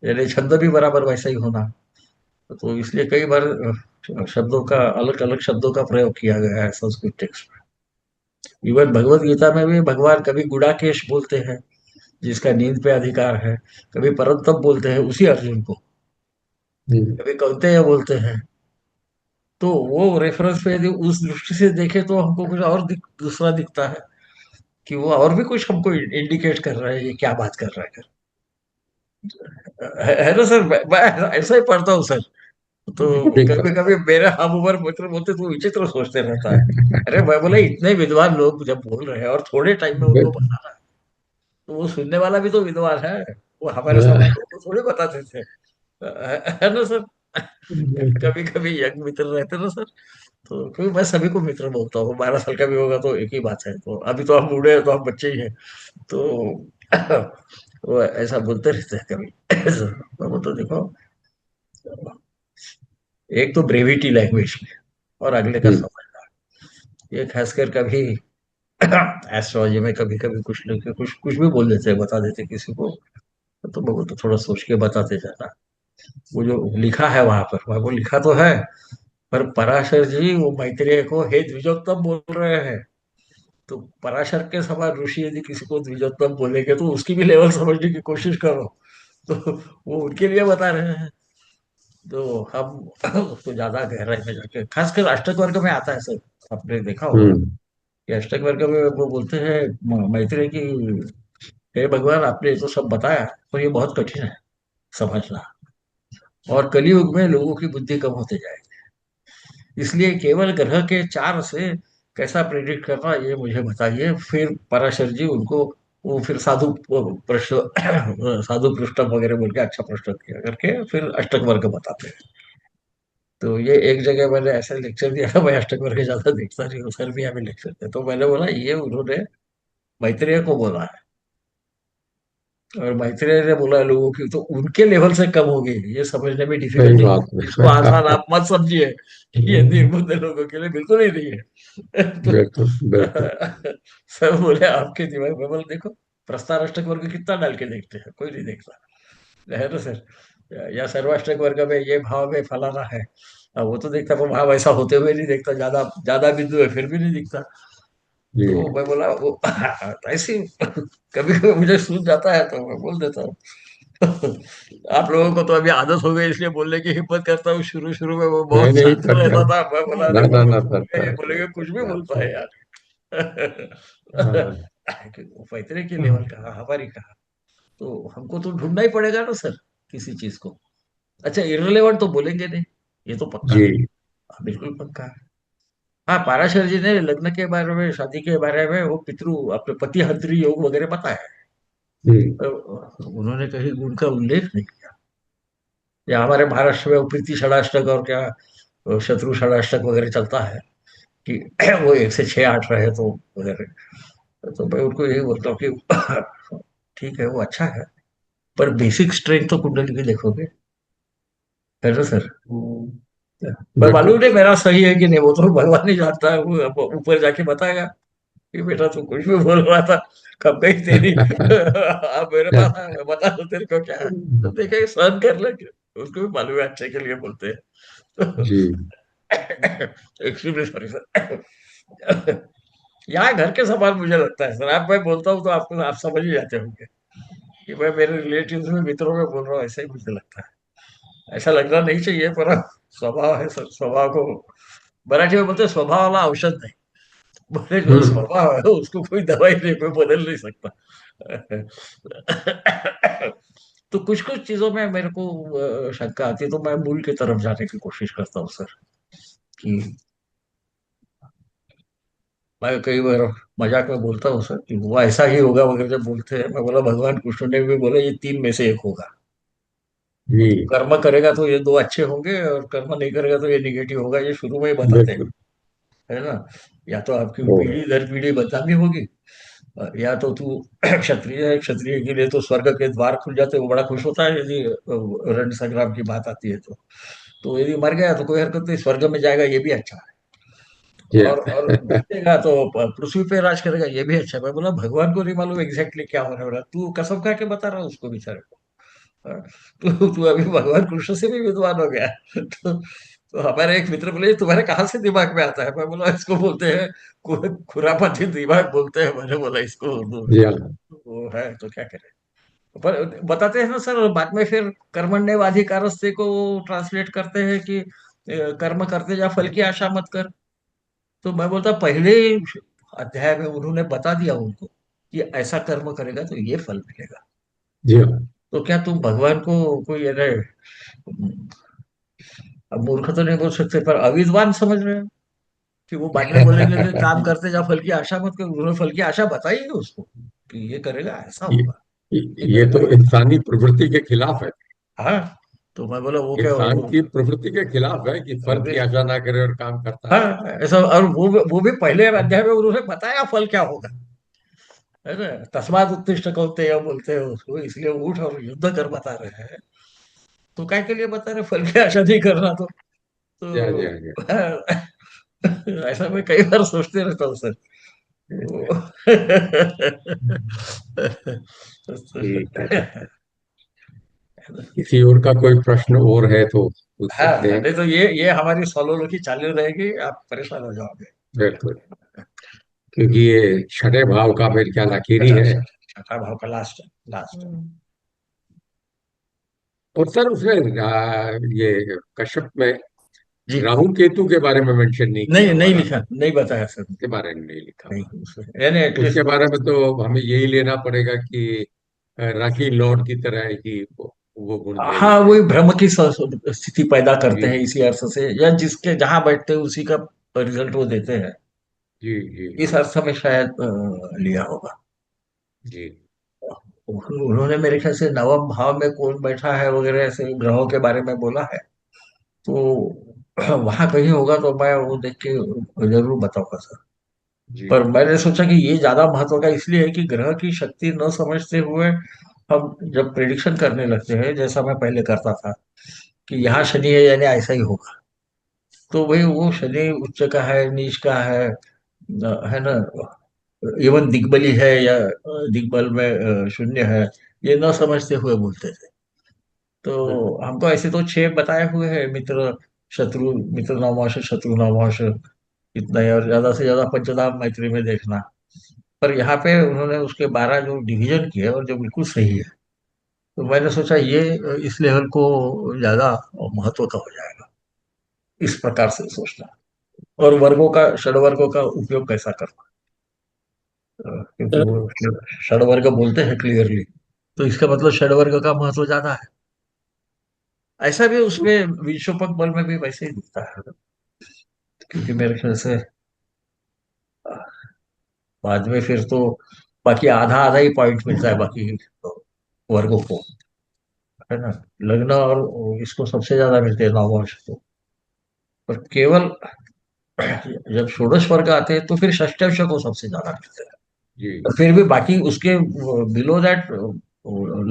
यानी छंद भी बराबर वैसा ही होना, तो इसलिए कई बार शब्दों का अलग अलग शब्दों का प्रयोग किया गया है संस्कृत टेक्स्ट में। इवन भगवत गीता में भी भगवान कभी गुडाकेश बोलते हैं, जिसका नींद पे अधिकार है, कभी परंतप बोलते हैं उसी अर्जुन को, हम्म। कभी कौन्तेय बोलते हैं, तो वो रेफरेंस पे यदि उस दृष्टि से देखे तो हमको कुछ और दूसरा दिखता है, कि वो और भी कुछ हमको इंडिकेट कर रहा है, ये क्या बात कर रहा है है ना सर, मैं ऐसा ही पढ़ता हूँ सर, तो ठीक कभी बात। कभी मेरे हम उम्र मित्र बोलते तो विचित्र सोचते रहता है, अरे मैं बोला इतने विद्वान लोग जब बोल रहे हैं और थोड़े टाइम में उनको बिल्कुल। बताना है, तो वो सुनने वाला भी तो विद्वान है, वो हमारे हाँ, समय लोग तो थोड़ी बताते थे, है ना सर। बिल्कुल। कभी कभी यंग मित्र रहते ना सर, तो क्योंकि मैं सभी को मित्र बोलता हूँ, 12 साल का भी होगा तो एक ही बात है, तो अभी तो हम बूढ़े हैं तो हम बच्चे ही हैं, तो वो ऐसा बोलते रहते हैं कभी। मैं बोलता देखो, एक तो ब्रेविटी लैंग्वेज में, और अगले का हम्म। समझना, ये खासकर कभी एस्ट्रोलॉजी में कभी कभी कुछ लोग कुछ कुछ भी बोल देते हैं, बता देते हैं किसी को, तो मैं तो थोड़ा सोच के बताते जाना। वो जो लिखा है वहां पर, वहां वो लिखा तो है, पर पराशर जी वो मैत्रेय को हे द्विजोत्तम बोल रहे हैं, तो पराशर के समान ऋषि यदि किसी को द्विजोत्तम बोलेंगे तो उसकी भी लेवल समझने की कोशिश करो, तो वो उनके लिए बता रहे हैं। तो हम उसको ज्यादा गहराई में जाके, खासकर अष्टक वर्ग में आता है सर, आपने देखा होगा हम्म। कि अष्टक वर्ग में वो बोलते हैं मैत्रेय की, हे भगवान आपने तो सब बताया, पर ये बहुत कठिन है समझना, और कलयुग में लोगों की बुद्धि कम होते जाएगी, इसलिए केवल ग्रह के चार से कैसा प्रेडिक्ट करना ये मुझे बताइए। फिर पराशर जी उनको वो फिर साधु प्रश्न साधु पृष्ठम वगैरह बोल के अच्छा प्रश्न किया करके फिर अष्टक वर्ग बताते हैं। तो ये एक जगह मैंने ऐसा लेक्चर दिया था, मैं अष्टक वर्ग ज्यादा देखता नहीं हूँ सर, भी हमें लेक्चर दिया, तो मैंने बोला ये उन्होंने मैत्रेय को बोला है, और मैत्रेय ने बोला लोगों की, तो उनके लेवल से कम होगी, ये समझने में सही डिफिकल्टी, बात इसको आसान है। आप मत समझिए, ये निर्बुद्ध लोगों के लिए बिल्कुल ही नहीं है। बिल्कुल बिल्कुल। तो सब बोले आपके दिमाग में, बोले देखो प्रस्तार अष्टक वर्ग कितना डाल के देखते हैं, कोई नहीं देखता है ना सर, या सर्वाष्टक वर्ग में ये भाव में फलाना है, वो तो देखता, पर वहां वैसा होते हुए नहीं देखता, ज्यादा ज्यादा बिंदु है फिर भी नहीं दिखता। जी। तो मैं बोला वो ऐसे कभी कभी मुझे सूझ जाता है तो मैं बोल देता हूँ। आप लोगों को तो अभी आदत हो गई इसलिए बोलने की हिम्मत करता हूँ, शुरू शुरू में वो नहीं बहुत नहीं शांत सर रहता कर, था, मैं बोला अरे ना ना वो ना सर ये बोलेंगे कुछ भी बोलता है यार। हाँ, पैतरे के लेवल का हमारी कहा, तो हमको तो ढूंढना ही पड़ेगा ना सर किसी चीज को। अच्छा इररिलेवेंट तो बोलेंगे नहीं, ये तो पक्का है, जी। हाँ, बिल्कुल पक्का है। हाँ पाराशर जी ने लग्न के बारे में, शादी के बारे में वो पितृ अपने पति हंत्री योग वगैरह बताया है, हम्म। पर उन्होंने कहीं गुण का उल्लेख नहीं किया। या हमारे महाराष्ट्र में वो प्रीति षडाष्टक और क्या शत्रु षडाष्टक वगैरह चलता है कि वो 1 से 6 8 रहे तो वगैरह, तो मैं उनको यही बोलता हूँ कि ठीक है वो अच्छा है, पर बेसिक स्ट्रेंथ तो कुंडली की देखोगे, है ना सर। पर मालूम बिल्कुल। नहीं मेरा सही है कि नहीं, वो तो भगवान ही जानता है, वो अब ऊपर जाके बताएगा कि बेटा तू कुछ भी बोल रहा था, कब गई तेरी अब मेरे पास आया, मैं बता दो तेरे को क्या है, तो देखे सहन कर ले, उसको भी मालूम है अच्छे के लिए बोलते हैं। जी। Extremely sorry sir. यहाँ घर के समान मुझे लगता है सर, आप मैं बोलता हूँ तो आपको आप समझ ही जाते होंगे कि मैं मेरे रिलेटिव्स में मित्रों में बोल रहा हूँ, ऐसा ही मुझे लगता है। ऐसा लगना नहीं चाहिए पर अब स्वभाव है सर, स्वभाव को मराठी में बोलते हैं, स्वभाव वाला औषध नहीं, बोले जो हम्म। स्वभाव है उसको कोई दवाई नहीं, कोई बदल नहीं सकता। तो कुछ कुछ चीजों में मेरे को शंका आती है, तो मैं मूल की तरफ जाने की कोशिश करता हूँ सर, कि मैं कई बार मजाक में बोलता हूँ सर कि वो ऐसा ही होगा वगैरह, जब बोलते हैं मैं बोला भगवान कृष्ण ने भी बोला ये तीन में से एक होगा, वो तो जी। कर्म करेगा तो ये दो अच्छे होंगे, और कर्म नहीं करेगा तो ये निगेटिव होगा, ये शुरू में ही बताते हैं, बिल्कुल। है ना। या तो आपकी ओ। पीढ़ी दर पीढ़ी बदनामी होगी, या तो तू क्षत्रिय है, क्षत्रिय के लिए तो स्वर्ग के द्वार खुल जाते हैं, वो बड़ा खुश होता है यदि रण संग्राम की बात आती है तो यदि मर गया तो कोई हरकत नहीं, स्वर्ग में जाएगा ये भी अच्छा है, जी। और जीतेगा तो पृथ्वी पे राज करेगा ये भी अच्छा है। मैं बोला भगवान को नहीं मालूम एग्जैक्टली क्या होने वाला, तू कसम खा के बता रहा है उसको बेचारे को, हाँ, तू अभी भगवान कृष्ण से भी विद्वान हो गया। तो हमारे एक मित्र बोले तुम्हारे कहाँ से दिमाग में आता है, मैं बोला इसको बोलते हैं खुरापाती दिमाग बोलते हैं, मैंने बोला इसको उर्दू में, जी हाँ। वो है तो क्या करें। पर बताते हैं ना सर बाद में फिर कर्मण्येवाधिकारस्ते को ट्रांसलेट करते हैं कि कर्म करते जा फल की आशा मत कर, तो मैं बोलता पहले अध्याय में उन्होंने बता दिया उनको कि ऐसा कर्म करेगा तो ये फल मिलेगा, जी हाँ। तो क्या तुम भगवान को कोई अरे, अब मूर्ख तो नहीं बोल सकते पर अविद्वान समझ रहे हो कि वो बाद में बोलेंगे कि काम करते जा फल की आशा मत कर, उन्होंने फल की आशा बताई है उसको कि ये करेगा ऐसा ये होगा, ये ये करेगा तो ऐसा। इंसानी प्रवृत्ति के खिलाफ है। हाँ, तो मैं बोला वो क्या इंसान की प्रवृत्ति के खिलाफ है कि फल की आशा ना करे और काम करता रहे। हाँ ऐसा, और वो भी पहले अध्याय में उन्होंने बताया फल क्या होगा, है ना। तस्मात् उत्तिष्ठ कौन्तेय बोलते हैं उसको, इसलिए उठ और युद्ध कर बता रहे हैं। तो काय के लिए बता रहे, फल की आशा नहीं करना जी हाँ, जी तो हाँ, जी ऐसा मैं कई बार सोचते रहता हूँ सर। ठीक है। किसी और का कोई प्रश्न और है तो पूछ सकते हाँ हैं। नहीं तो ये हमारी सोलोलॉजी चालू रहेगी, आप परेशान हो जाओगे। बिल्कुल। क्योंकि ये छठे भाव का मेरे ख्याल आखिरी अच्छा है। अच्छा, छठा भाव का लास्ट, लास्ट। हम्म। और सर उसमें ये कश्यप में जी। राहु केतु के बारे में मेंशन नहीं नहीं किया हुआ नहीं राहु लिखा, नहीं बताया सर। के बारे में नहीं लिखा नहीं हुआ। उसमें यानी उसके एटलीस्ट। बारे में तो हमें यही लेना पड़ेगा कि राखी लॉर्ड की तरह ही वो गुण है हाँ इनमें। वही भ्रम की स्थिति पैदा करते जी हैं इसी अर्थ से, या जिसके जहां बैठते हैं उसी का रिजल्ट वो देते हैं। जी जी इस अर्थ में शायद लिया होगा। जी। उन्होंने मेरे ख्याल से नवम भाव में कौन बैठा है वगैरह ऐसे ग्रहों के बारे में बोला है। तो वहां कहीं होगा तो मैं वो देख के जरूर बताऊंगा सर। जी पर मैंने सोचा कि ये ज्यादा महत्व का इसलिए है कि ग्रह की शक्ति न समझते हुए हम जब प्रिडिक्शन करने लगते हैं, जैसा मैं पहले करता था कि यहाँ जी शनि है यानी ऐसा ही होगा, तो भाई वो शनि उच्च का है, नीच का है ना, इवन दिग्बली है या दिग्बल में शून्य है, ये न समझते हुए बोलते थे। तो हम्म, हमको ऐसे तो छह बताए हुए हैं, मित्र शत्रु, मित्र नवमाश शत्रु नवमाश, इतना ही, और ज्यादा से ज्यादा पंचनाम मैत्री में देखना। पर यहाँ पे उन्होंने उसके 12 जो डिवीजन किए और जो बिल्कुल सही है, तो मैंने सोचा ये इस लेवल को ज्यादा महत्व का हो जाएगा, इस प्रकार से सोचना। और वर्गों का, षड वर्गों का उपयोग कैसा करना, क्योंकि सर, वो षड वर्ग बोलते हैं क्लियरली, तो इसका मतलब षड वर्ग का महत्व ज्यादा है। ऐसा भी उसमें विशोपक बल में भी वैसे ही दिखता है, क्योंकि मेरे ख्याल से बाद में फिर तो बाकी आधा आधा ही पॉइंट मिलता है बाकी वर्गों को, है ना। लग्न और इसको सबसे ज्यादा मिलते हैं नववर्ष को। पर केवल जब षोडश वर्ग आते हैं तो फिर षष्ठ्यंश को सबसे ज्यादा मिलते हैं। जी और फिर भी बाकी उसके बिलो दैट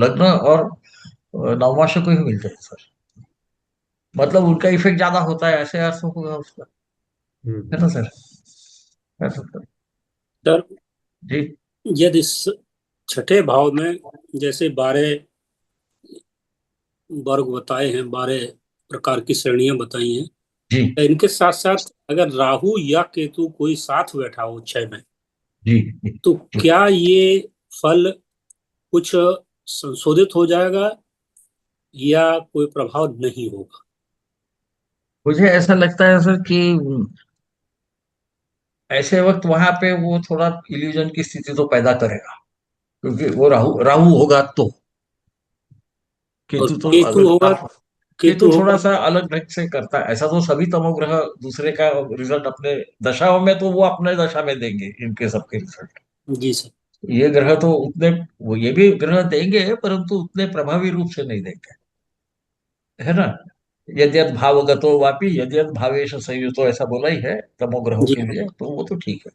लग्न और नवमाश को ही मिलते हैं सर। मतलब उनका इफेक्ट ज्यादा होता है, ऐसे अर्थ होगा उसका, है ना हम्म। सर। है तो सर। सर, जी यदि छठे भाव में जैसे 12 वर्ग बताए हैं, 12 प्रकार की श्रेणियां बताई हैं, जी तो इनके साथ साथ अगर राहु या केतु कोई साथ बैठा हो छह में, जी जी तो जी। क्या ये फल कुछ संशोधित हो जाएगा या कोई प्रभाव नहीं होगा? मुझे ऐसा लगता है सर कि ऐसे वक्त वहां पे वो थोड़ा इल्यूजन की स्थिति तो पैदा करेगा, क्योंकि वो राहु राहु होगा तो। और केतु तो केतु अगर होगा, आप, केतु केतु थोड़ा होगा। सा अलग ढंग से करता है, ऐसा तो सभी तमोग्रह दूसरे का रिजल्ट अपने दशाओं में तो वो अपने दशा में देंगे इनके सबके रिजल्ट। जी सर। ये ग्रह तो उतने, वो ये भी ग्रह देंगे परंतु उतने प्रभावी रूप से नहीं देंगे, है ना। यद्यत भावगतो वापि यद्यत भावेश संयुतो, ऐसा बोला ही है तमोग्रहों जी के लिए, तो वो तो ठीक है।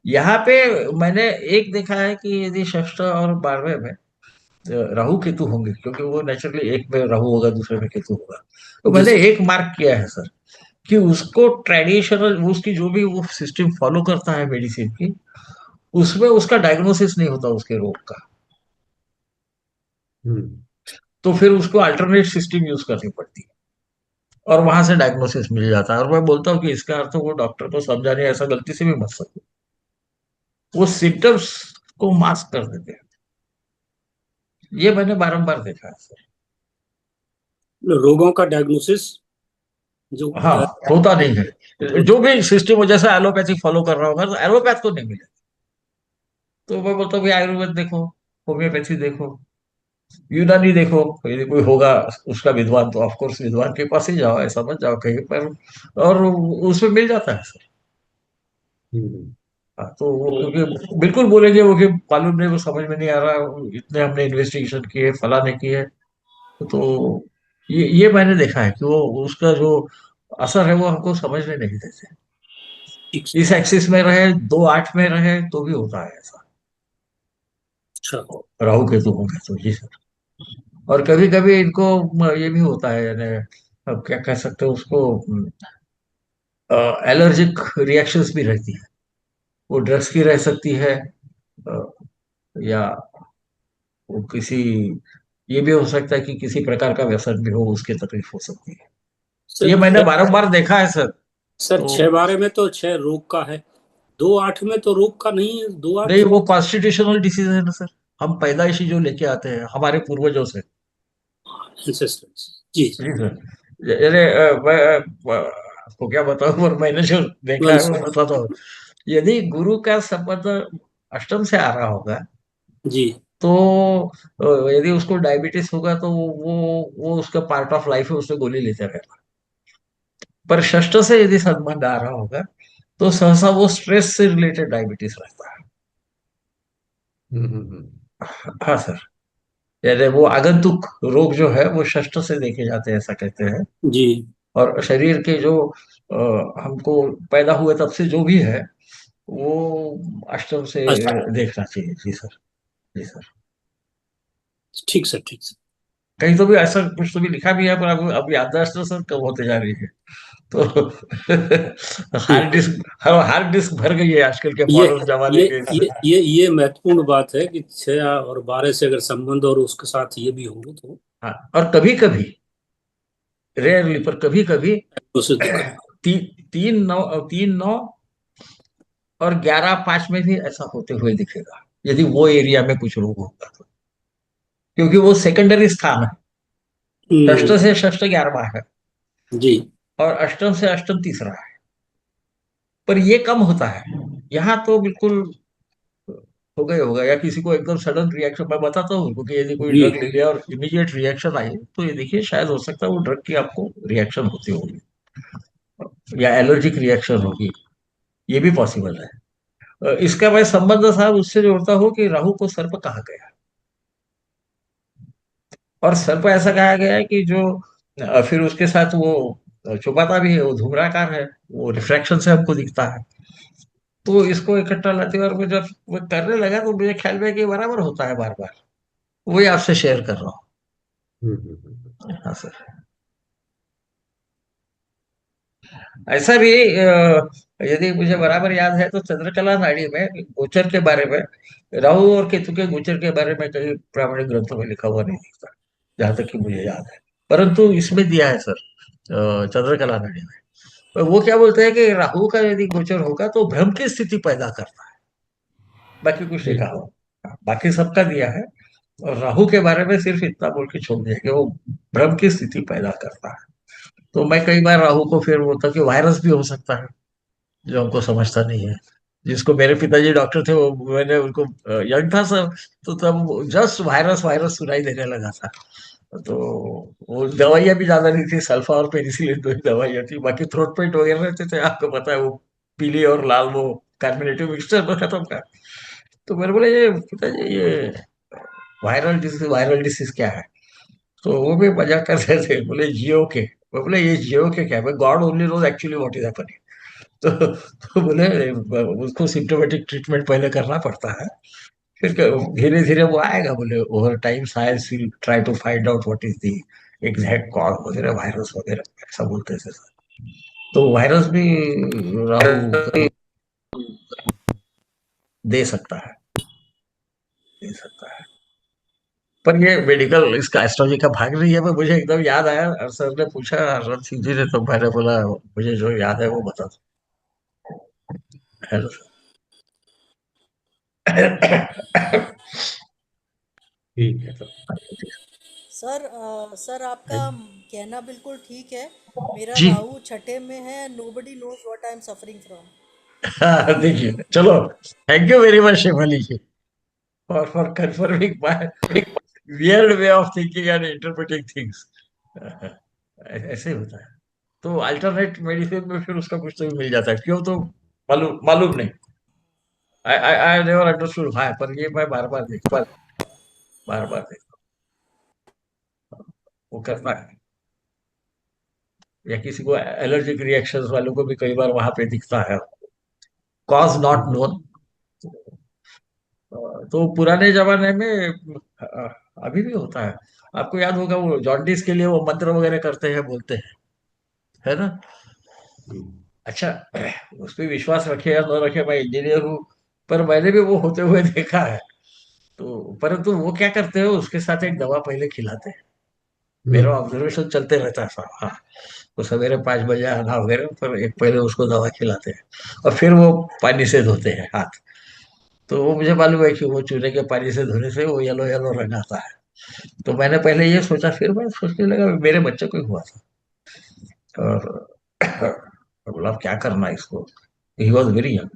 यहाँ पे मैंने एक देखा है कि यदि षष्ठ और 12वें में राहु केतु होंगे, क्योंकि वो नेचुरली एक में राहु होगा दूसरे में केतु होगा, तो जी मैंने सर। एक मार्क किया है सर कि उसको ट्रेडिशनल, उसकी जो भी वो सिस्टम फॉलो करता है मेडिसिन की, उसमें उसका डायग्नोसिस नहीं होता उसके रोग का। हम्म। तो फिर उसको अल्टरनेट सिस्टम यूज करनी पड़ती है, और वहां से डायग्नोसिस मिल जाता है। और मैं बोलता हूँ कि इसका अर्थ वो डॉक्टर को समझाने ऐसा गलती से भी मत सकते, वो सिम्टम्स को मास्क कर देते हैं। ये मैंने बारंबार देखा है सर। रोगों का डायग्नोसिस जो हाँ होता नहीं है, जो भी सिस्टम हो, जैसे एलोपैथी फॉलो कर रहा होगा तो एलोपैथ को नहीं मिले, तो मैं बोलता हूँ भाई आयुर्वेद देखो, होम्योपैथी देखो, यूनानी देखो, यदि कोई होगा उसका विद्वान तो ऑफकोर्स विद्वान के पास ही जाओ, ऐसा मत जाओ कहीं पर। और उसमें मिल जाता है सर। हम्म। हाँ, तो वो क्योंकि बिल्कुल बोलेंगे वो कि मालूम नहीं, वो समझ में नहीं आ रहा, इतने हमने इन्वेस्टिगेशन किए, फलाने किए, तो ये मैंने देखा है कि वो उसका जो असर है वो हमको समझने नहीं देते। ठीक। इस एक्सिस में रहे, 2-8 में रहे तो भी होता है ऐसा। अच्छा। राहु केतु होंगे तो जी सर। और कभी कभी इनको ये भी होता है, यानी अब क्या कह सकते हैं उसको, एलर्जिक रिएक्शंस भी रहती है। वो ड्रग्स की रह सकती है, अ, या वो किसी, ये भी हो सकता है कि किसी प्रकार का व्यसन भी हो, उसकी तकलीफ हो सकती है। सर ये मैंने छह बारंबार देखा है सर। सर तो 6/12 में तो 6 रोग का है, 2/8 में तो रोग का नहीं है, 2/8 नहीं, वो रोग का। कॉन्स्टिट्यूशनल डिसीज है ना सर। हम पैदाइशी जो लेके आते हैं हमारे पूर्वजों से। एंसेस्टर्स। जी। जी सर। अरे मैं आपको क्या बताऊं, पर मैंने जो देखा है वंश। वो बताता हूँ। यदि गुरु का संबंध अष्टम से आ रहा होगा, जी। तो यदि उसको डायबिटीज होगा तो वो उसका पार्ट ऑफ लाइफ है, उससे गोली लेते रहेगा। पर षष्ठ से यदि संबंध आ रहा होगा तो सहसा वो स्ट्रेस से रिलेटेड डायबिटीज रहता है। हम्म। हाँ सर। यानी वो आगंतुक रोग जो है वो षष्ठ से देखे जाते हैं, ऐसा कहते हैं। जी। और शरीर के जो हमको पैदा हुए तब से जो भी है वो अष्टम से अच्छा। देखना चाहिए। जी सर। जी सर। ठीक सर, ठीक सर। कहीं तो भी ऐसा कुछ तो भी लिखा भी है, पर अब याददाश्त तो सर कम होते जा रही है। तो हार्ड ठीक। डिस्क, हार्ड डिस्क भर गई है आजकल के ये मॉडर्न जमाने ये के ये इससे। ये महत्वपूर्ण बात है कि 6 और 12 से अगर संबंध और उसके साथ ये भी होंगे तो हाँ, और कभी कभी, रेयरली पर कभी कभी, उसे दिक्कत। 3-9 और 11-5 में भी ऐसा होते हुए दिखेगा, यदि वो एरिया में कुछ रोग होगा तो। क्योंकि वो सेकेंडरी स्थान है। षष्ठ हम्म। से षष्ठ 11वां है, जी। और अष्टम से अष्टम तीसरा है। पर ये कम होता है। यहाँ तो बिल्कुल हो गया, या किसी को एकदम सडन रिएक्शन, मैं बताता हूँ, क्योंकि यदि कोई जी। ड्रग ले लिया और इमीडिएट रिएक्शन आई तो ये देखिए, शायद हो सकता है वो ड्रग की आपको रिएक्शन होती होगी, या एलर्जिक रिएक्शन होगी। ये भी पॉसिबल है। इसका मैं संबंध साहब उससे जोड़ता हूँ कि राहु को सर्प कहा गया। और सर्प ऐसा कहा गया है कि जो फिर उसके साथ वो छुपाता भी है, वो धूम्राकार है, वो रिफ्रैक्शन से हमको दिखता है। तो इसको इकट्ठा लाते हुए और मैं जब वो करने लगा तो मुझे ख्याल में कि बराबर होता है बार बार। वही आपसे शेयर कर रहा हूँ। हाँ सर। ऐसा भी यदि मुझे बराबर याद है तो चंद्रकला नाड़ी में गोचर के बारे में, राहु और केतु के गोचर के बारे में कई प्रामाणिक ग्रंथों में लिखा हुआ नहीं दिखता, जहां तक कि मुझे याद है। परंतु इसमें दिया है सर, चंद्रकला नाड़ी में। तो वो क्या बोलते हैं कि राहु का यदि गोचर होगा तो भ्रम की स्थिति पैदा करता है। बाकी कुछ नहीं कहा हुआ। बाकी सबका दिया है। और राहु के बारे में सिर्फ इतना बोल के छोड़ दिया कि वो भ्रम की स्थिति पैदा करता है। तो मैं कई बार राहु को फिर बोलता कि वायरस भी हो सकता है, जो हमको समझता नहीं है। जिसको मेरे पिताजी डॉक्टर थे, वो मैंने उनको, यंग था सब, तो तब जस्ट वायरस वायरस सुनाई देने लगा था। तो वो दवाइयाँ भी ज्यादा नहीं थी, सल्फा और पेनिसिलिन दो ही दवाइयाँ थी, बाकी थ्रोट पेट वगैरह रहते थे, आपको पता है वो पीली और लाल वो कार्बोनेटिव मिक्सचर पर खत्म का। तो मेरे बोले, ये पिताजी ये वायरल डिसीज क्या है? तो वो भी मजाक कर रहे थे, बोले जियो के। मैं बोले ये जियो के क्या है, God only knows actually what is happening. तो बोले उसको सिम्टोमेटिक ट्रीटमेंट पहले करना पड़ता है, फिर धीरे धीरे वो आएगा। बोले over time science will try to find out what is the exact cause वगैरह, वायरस वगैरह ऐसा बोलते थे सर। तो वायरस भी राहु दे सकता है, दे सकता है। पर ये मेडिकल इसका एस्ट्रोलॉजी का भाग नहीं है, पर मुझे एकदम याद आया और सर ने पूछा, हरवंत सिंह जी ने, तो मैंने बोला मुझे जो याद है वो बता दो। Hello sir. ठीक है तो। सर सर आपका कहना बिल्कुल ठीक है। मेरा जी। राहु छठे में है। Nobody knows what I am suffering from. हाँ, देखिए चलो, thank you very much Shivali ji, for confirming my weird way of thinking and interpreting things. ऐसे होता है। तो अल्टरनेट मेडिसिन में फिर उसका कुछ तो भी मिल जाता है, क्यों तो मालूम मालूम नहीं। I never understood. हाँ, पर ये मैं बार बार देखता हूँ, बार बार देखता हूँ, वो करता है। या किसी को एलर्जिक रिएक्शंस वालों को भी कई बार वहां पे दिखता है, कॉज नॉट नोन। तो पुराने जमाने में अभी भी होता है। आपको याद होगा वो जॉन्डिस के लिए वो मंत्र वगैरह करते हैं, बोलते हैं, है ना? अच्छा, उस पर विश्वास रखे या न रखे, मैं इंजीनियर हूँ, पर मैंने भी वो होते हुए देखा है। तो परंतु वो क्या करते हैं, उसके साथ एक दवा पहले खिलाते हैं। मेरा ऑब्जर्वेशन चलते रहता है साहब, हाँ। वो सवेरे 5 बजे आना वगैरह, पर एक पहले उसको दवा खिलाते हैं और फिर वो पानी से धोते हैं हाथ। तो वो मुझे मालूम है कि वो चूने के पानी से धोने से वो येलो येलो रंग आता है। तो मैंने पहले ये सोचा, फिर मैं सोचने लगा मेरे बच्चे को ही हुआ था। और बोला अब क्या करना है इसको, ही वॉज वेरी यंग।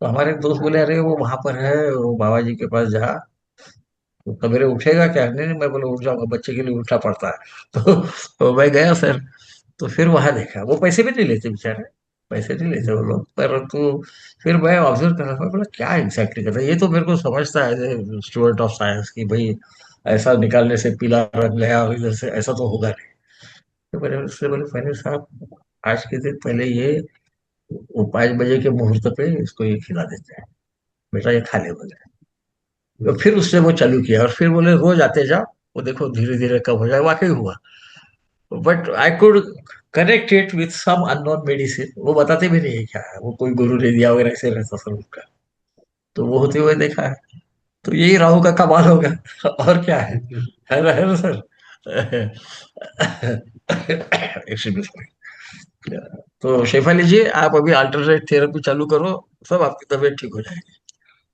तो हमारे एक दोस्त बोले अरे वो वहां पर है, वो बाबा जी के पास जा, तो सवेरे उठेगा क्या? नहीं नहीं, मैं बोला उठ जाऊंगा, बच्चे के लिए उठना पड़ता है। तो मैं गया सर। तो फिर वहां देखा, वो पैसे भी नहीं लेते बेचारे, पैसे नहीं लेते वो लोग, परंतु फिर मैं ऑब्जर्व कर रहा था, बोला क्या एग्जैक्टली करता है ये? तो मेरे को समझता है स्टूडेंट ऑफ साइंस की भाई ऐसा निकालने से पीला रंग गया और इधर से ऐसा तो होगा नहीं। तो मैंने उससे बोले पहले साहब आज के दिन पहले ये वो 5 बजे के मुहूर्त पे इसको ये खिला देते हैं, बेटा ये खा ले बोले। तो फिर उससे वो चालू किया और फिर बोले रोज आते जाओ, वो देखो धीरे धीरे कम हो जाए। वाकई हुआ, but I could connect it with some unknown medicine. वो बताते भी नहीं है क्या है, वो कोई गुरु ने दिया वगैरह ऐसे रहता सर उनका। तो वो होते हुए देखा है। तो यही राहु का कमाल होगा। और क्या है ना सर? Excuse me. तो शेफाली जी, आप अभी अल्टरनेट थेरेपी चालू करो, सब आपकी तबीयत ठीक हो जाएगी।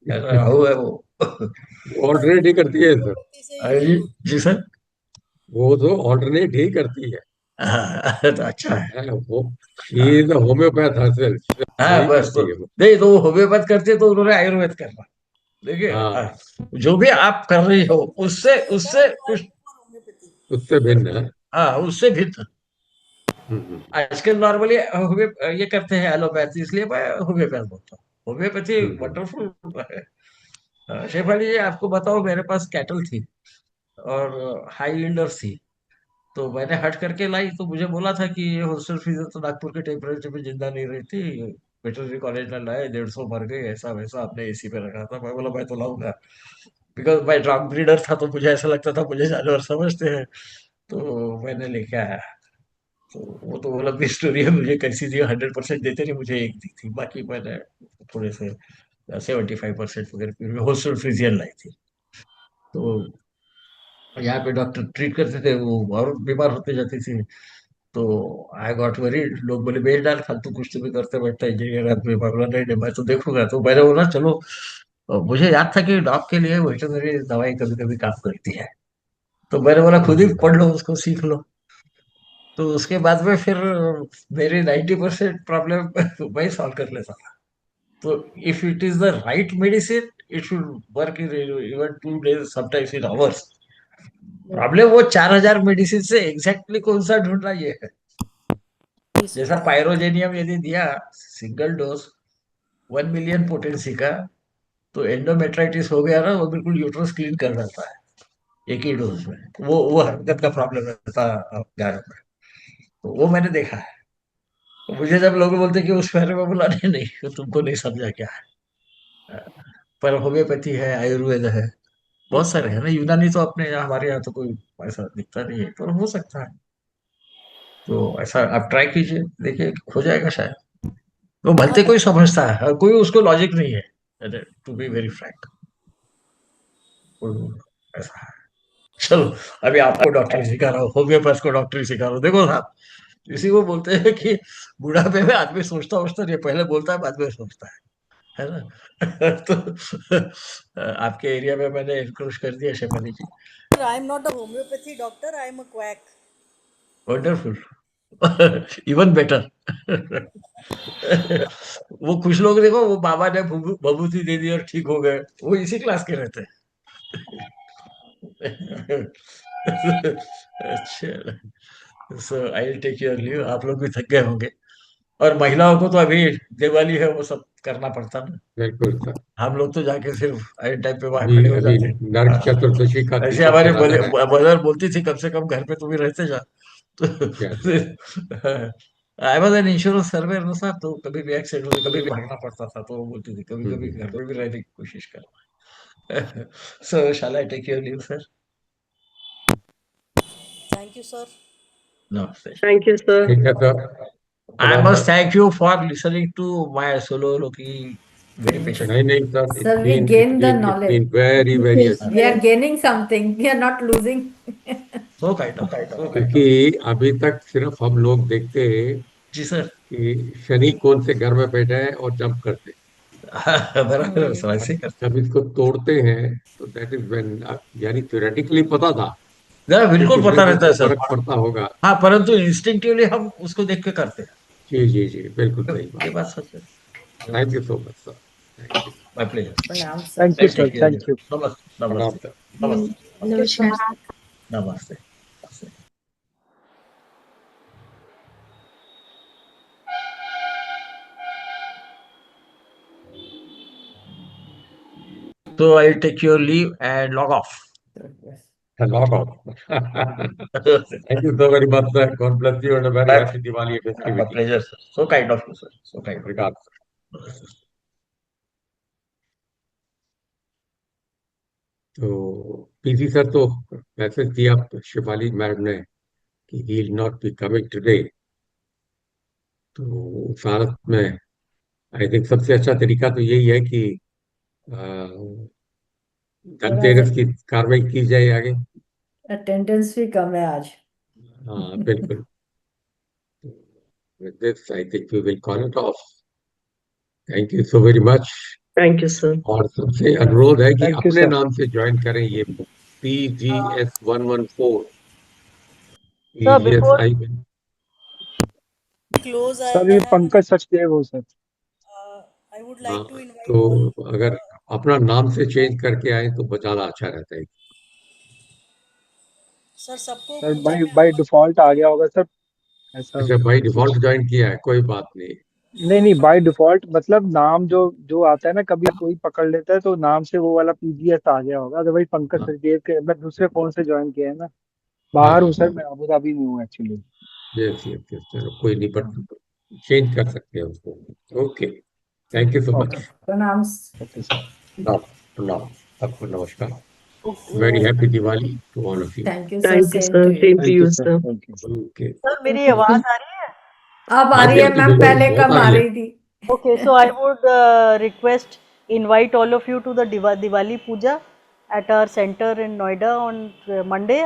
है ना? राहु है वो। ऑल्टरनेट ही करती है सर। होम्योपैथी से अरे ही जी जी सर। वो तो ऑल्टरनेट ही करती है। हाँ, तो अच्छा है। वो शी हाँ इज होम्योपैथ हरसेल्फ, हाँ, वही बस तो करती है वो। नहीं, तो वो होम्योपैथ करते तो उन्होंने आयुर्वेद करना। देखिए, हाँ, जो भी आप कर रही हो उससे उससे डॉक्टर यू आर कुछ, फॉर होम्योपैथी। उससे भिन्न है। हाँ उससे भिन्न। हम्म, आजकल नॉर्मली ये करते हैं एलोपैथी, इसलिए मैं होम्योपैथ बोलता हूँ। होम्योपैथी हम्म, वंडरफुल है। शेफाली जी, आपको बताओ, मेरे पास कैटल थी और हाई यील्डर्स थी। तो मैंने हट करके लाई, तो मुझे बोला था कि ये होस्टल फीस तो नागपुर के टेम्परेचर पे जिंदा नहीं रहती, वेटरनरी कॉलेज में लाए, 150 मर गए, ऐसा वैसा, आपने एसी पे रखा था। मैं बोला मैं तो लाऊंगा, बिकॉज मैं डॉग ब्रीडर था, तो मुझे ऐसा लगता था मुझे जानवर समझते हैं। तो मैंने लेके आया। तो वो तो वो लंबी स्टोरी है, मुझे कैसी दी, 100% देते नहीं, मुझे एक दी थी, बाकी मैंने थोड़े से 75% वगैरह होस्टल फ्रीजियन लाई थी। तो यहाँ पे डॉक्टर ट्रीट करते थे, वो और बीमार होते जाती थी। तो आई गॉट वरीड, लोग बोले बेच डाल, फालतू कुछ तो भी करते बैठता इंजीनियर आदमी। मैं बोला नहीं नहीं, मैं तो देखूंगा। तो मैंने बोला चलो। मुझे याद था कि डॉग के लिए वेटरनरी दवाई कभी कभी काम करती है, तो मैंने बोला खुद ही हम्म, पढ़ लो उसको, सीख लो। तो उसके बाद में फिर मेरी 90% प्रॉब्लम मैं ही सॉल्व कर लेता था। तो if it is the right medicine, it should work in even 2 days, sometimes in hours. Problem वो 4,000 मेडिसिन से एग्जैक्टली कौन सा ढूंढना ये है। जैसा पायरोजेनियम यदि दिया सिंगल डोज 1 मिलियन पोटेंसी का, तो एंडोमेट्राइटिस हो गया ना, वो बिल्कुल यूट्रस क्लीन कर देता है एक ही डोज में। वो हरकत का प्रॉब्लम रहता है गायों में। तो वो मैंने देखा है। तो मुझे जब लोग बोलते कि उस बारे में, बोला नहीं नहीं, तो तुमको नहीं समझा क्या है। पर होम्योपैथी है, आयुर्वेद है, बहुत सारे हैं ना। यूनानी तो अपने यहाँ, हमारे यहाँ तो कोई ऐसा दिखता नहीं है, पर हो सकता है। तो ऐसा आप ट्राई कीजिए, देखिए हो जाएगा शायद। वो भलते कोई समझता है, कोई उसको लॉजिक नहीं है, टू बी वेरी फ्रैंक। ऐसा है। चलो, अभी आपको डॉक्टरी सिखा रहा हूँ, होम्योपैथ को डॉक्टरी सिखा रहा हूँ। देखो साहब, इसी को बोलते हैं कि बुढ़ापे में आदमी सोचता सोचता नहीं, पहले बोलता है बाद में सोचता है ना? तो आपके एरिया में मैंने इंक्रोच कर दिया Shefali ji. I am not a homeopathy doctor, I am a quack. Wonderful. Even better. वो कुछ लोग देखो, वो बाबा ने भभूति दे दी और ठीक हो गए, वो इसी क्लास के रहते हैं। अच्छा, so I will take your leave. आप लोग भी थक गए होंगे, और महिलाओं को तो अभी दिवाली है, वो सब करना पड़ता ना। बिल्कुल सर। हम लोग तो जाके सिर्फ आइन टाइम पे वहां अभी खड़े हो अभी जाते हैं। नरक हाँ। चतुर्दशी का ऐसे दीपक हमारे जलाना है। मदर बोलती थी, कम से कम घर पे तुम ही रहते जा, I was an insurance surveyor ना साहब, तो कभी भी एक्सीडेंट होती, कभी भी भागना पड़ता था, तो वो बोलती थी कभी कभी घर पे भी रहने की कोशिश कर। So shall I take your leave sir? Thank you sir. नमस्ते। Thank you, sir. ठीक है सर, I प्रणाम must sir. thank you for listening to my soliloquy very patiently. नहीं नहीं sir, Sir, we gain the it's knowledge. been very very अच्छा। We are gaining something. We are not losing. So kind of, so kind of. क्योंकि अभी तक सिर्फ हम लोग देखते हैं जी सर। कि शनि कौन से घर में बैठा है और जंप करते हैं। बराबर है सर, ऐसे ही करते जब इसको तोड़ते हैं तो दैट इज व्हेन, यानी थ्योरेटिकली पता था हैं। कि बिल्कुल किसी पता को रहता है सर। फर्क पड़ता होगा। हाँ, परंतु इंस्टिंक्टिवली हम उसको देख के करते हैं। जी जी जी, बिल्कुल सही ये बात। बात सच है। Thank you so much sir, thank you. My pleasure. Pranam, sir. Thank you, sir. Thank you. Thank you. नमस्ते प्रणाम नमस्ते सर। नमस्ते Namaskar. नमस्ते नमस्ते। So I'll take your leave and log off. Log of. Thank you so very much sir, God bless you and a very happy Diwali My festivity. pleasure, sir. So kind of you, sir. So kind of regard. you. तो PC sir तो message दिया Shifali madam ने कि he will not be coming today. तो उस हालत में I think सबसे अच्छा तरीका तो यही है कि धनतेरस की कार्रवाई की जाए आगे। अटेंडेंस भी कम है आज। हाँ बिल्कुल। With this, I think we will call it off. Thank you so very much. Thank you, sir. और सबसे अनुरोध है कि Thank you, अपने sir. नाम से ज्वाइन करें ये PGS114 Sir, before PGSI। Close sir, आई ये हैव पंकज सचदेव हो sir. आई वुड हाँ, लाइक टू इनवाइट तो ऑल। अगर अपना नाम से चेंज करके आए तो ज्यादा अच्छा रहता है। सर सबको Sir, पूजा में by default आ गया होगा sir. ऐसा अच्छा, बाई कुछ डिफॉल्ट ज्वाइन किया है, कोई बात नहीं। नहीं by default मतलब नाम जो जो आता है ना, कभी कोई पकड़ लेता है तो नाम से वो वाला पीजीएस आ गया होगा। अदरवाइज पंकज हाँ सचदेव के मैं दूसरे फोन से ज्वाइन किया है ना। हाँ बाहर हूँ हाँ, सर, मैं अबू धाबी में हूँ एक्चुअली। यस यस यस, चलो कोई नहीं, बट चेंज कर सकते हैं उसको। Okay, thank you so much. Okay प्रणाम। Okay sir. प्रणाम प्रणाम, सबको नमस्कार। Okay very happy Diwali to all of you. Thank you sir, thank you same sir, to you. Same to you sir. Thank you. Okay. Sir मेरी आवाज आ रही है? अब आ हाँ रही जी है हाँ जी, मैम, बिल्कुल पहले बहुत कम आ आ रही है। रही थी। Okay, so I would request invite all of you to the Diwali Puja at our center in Noida on Monday.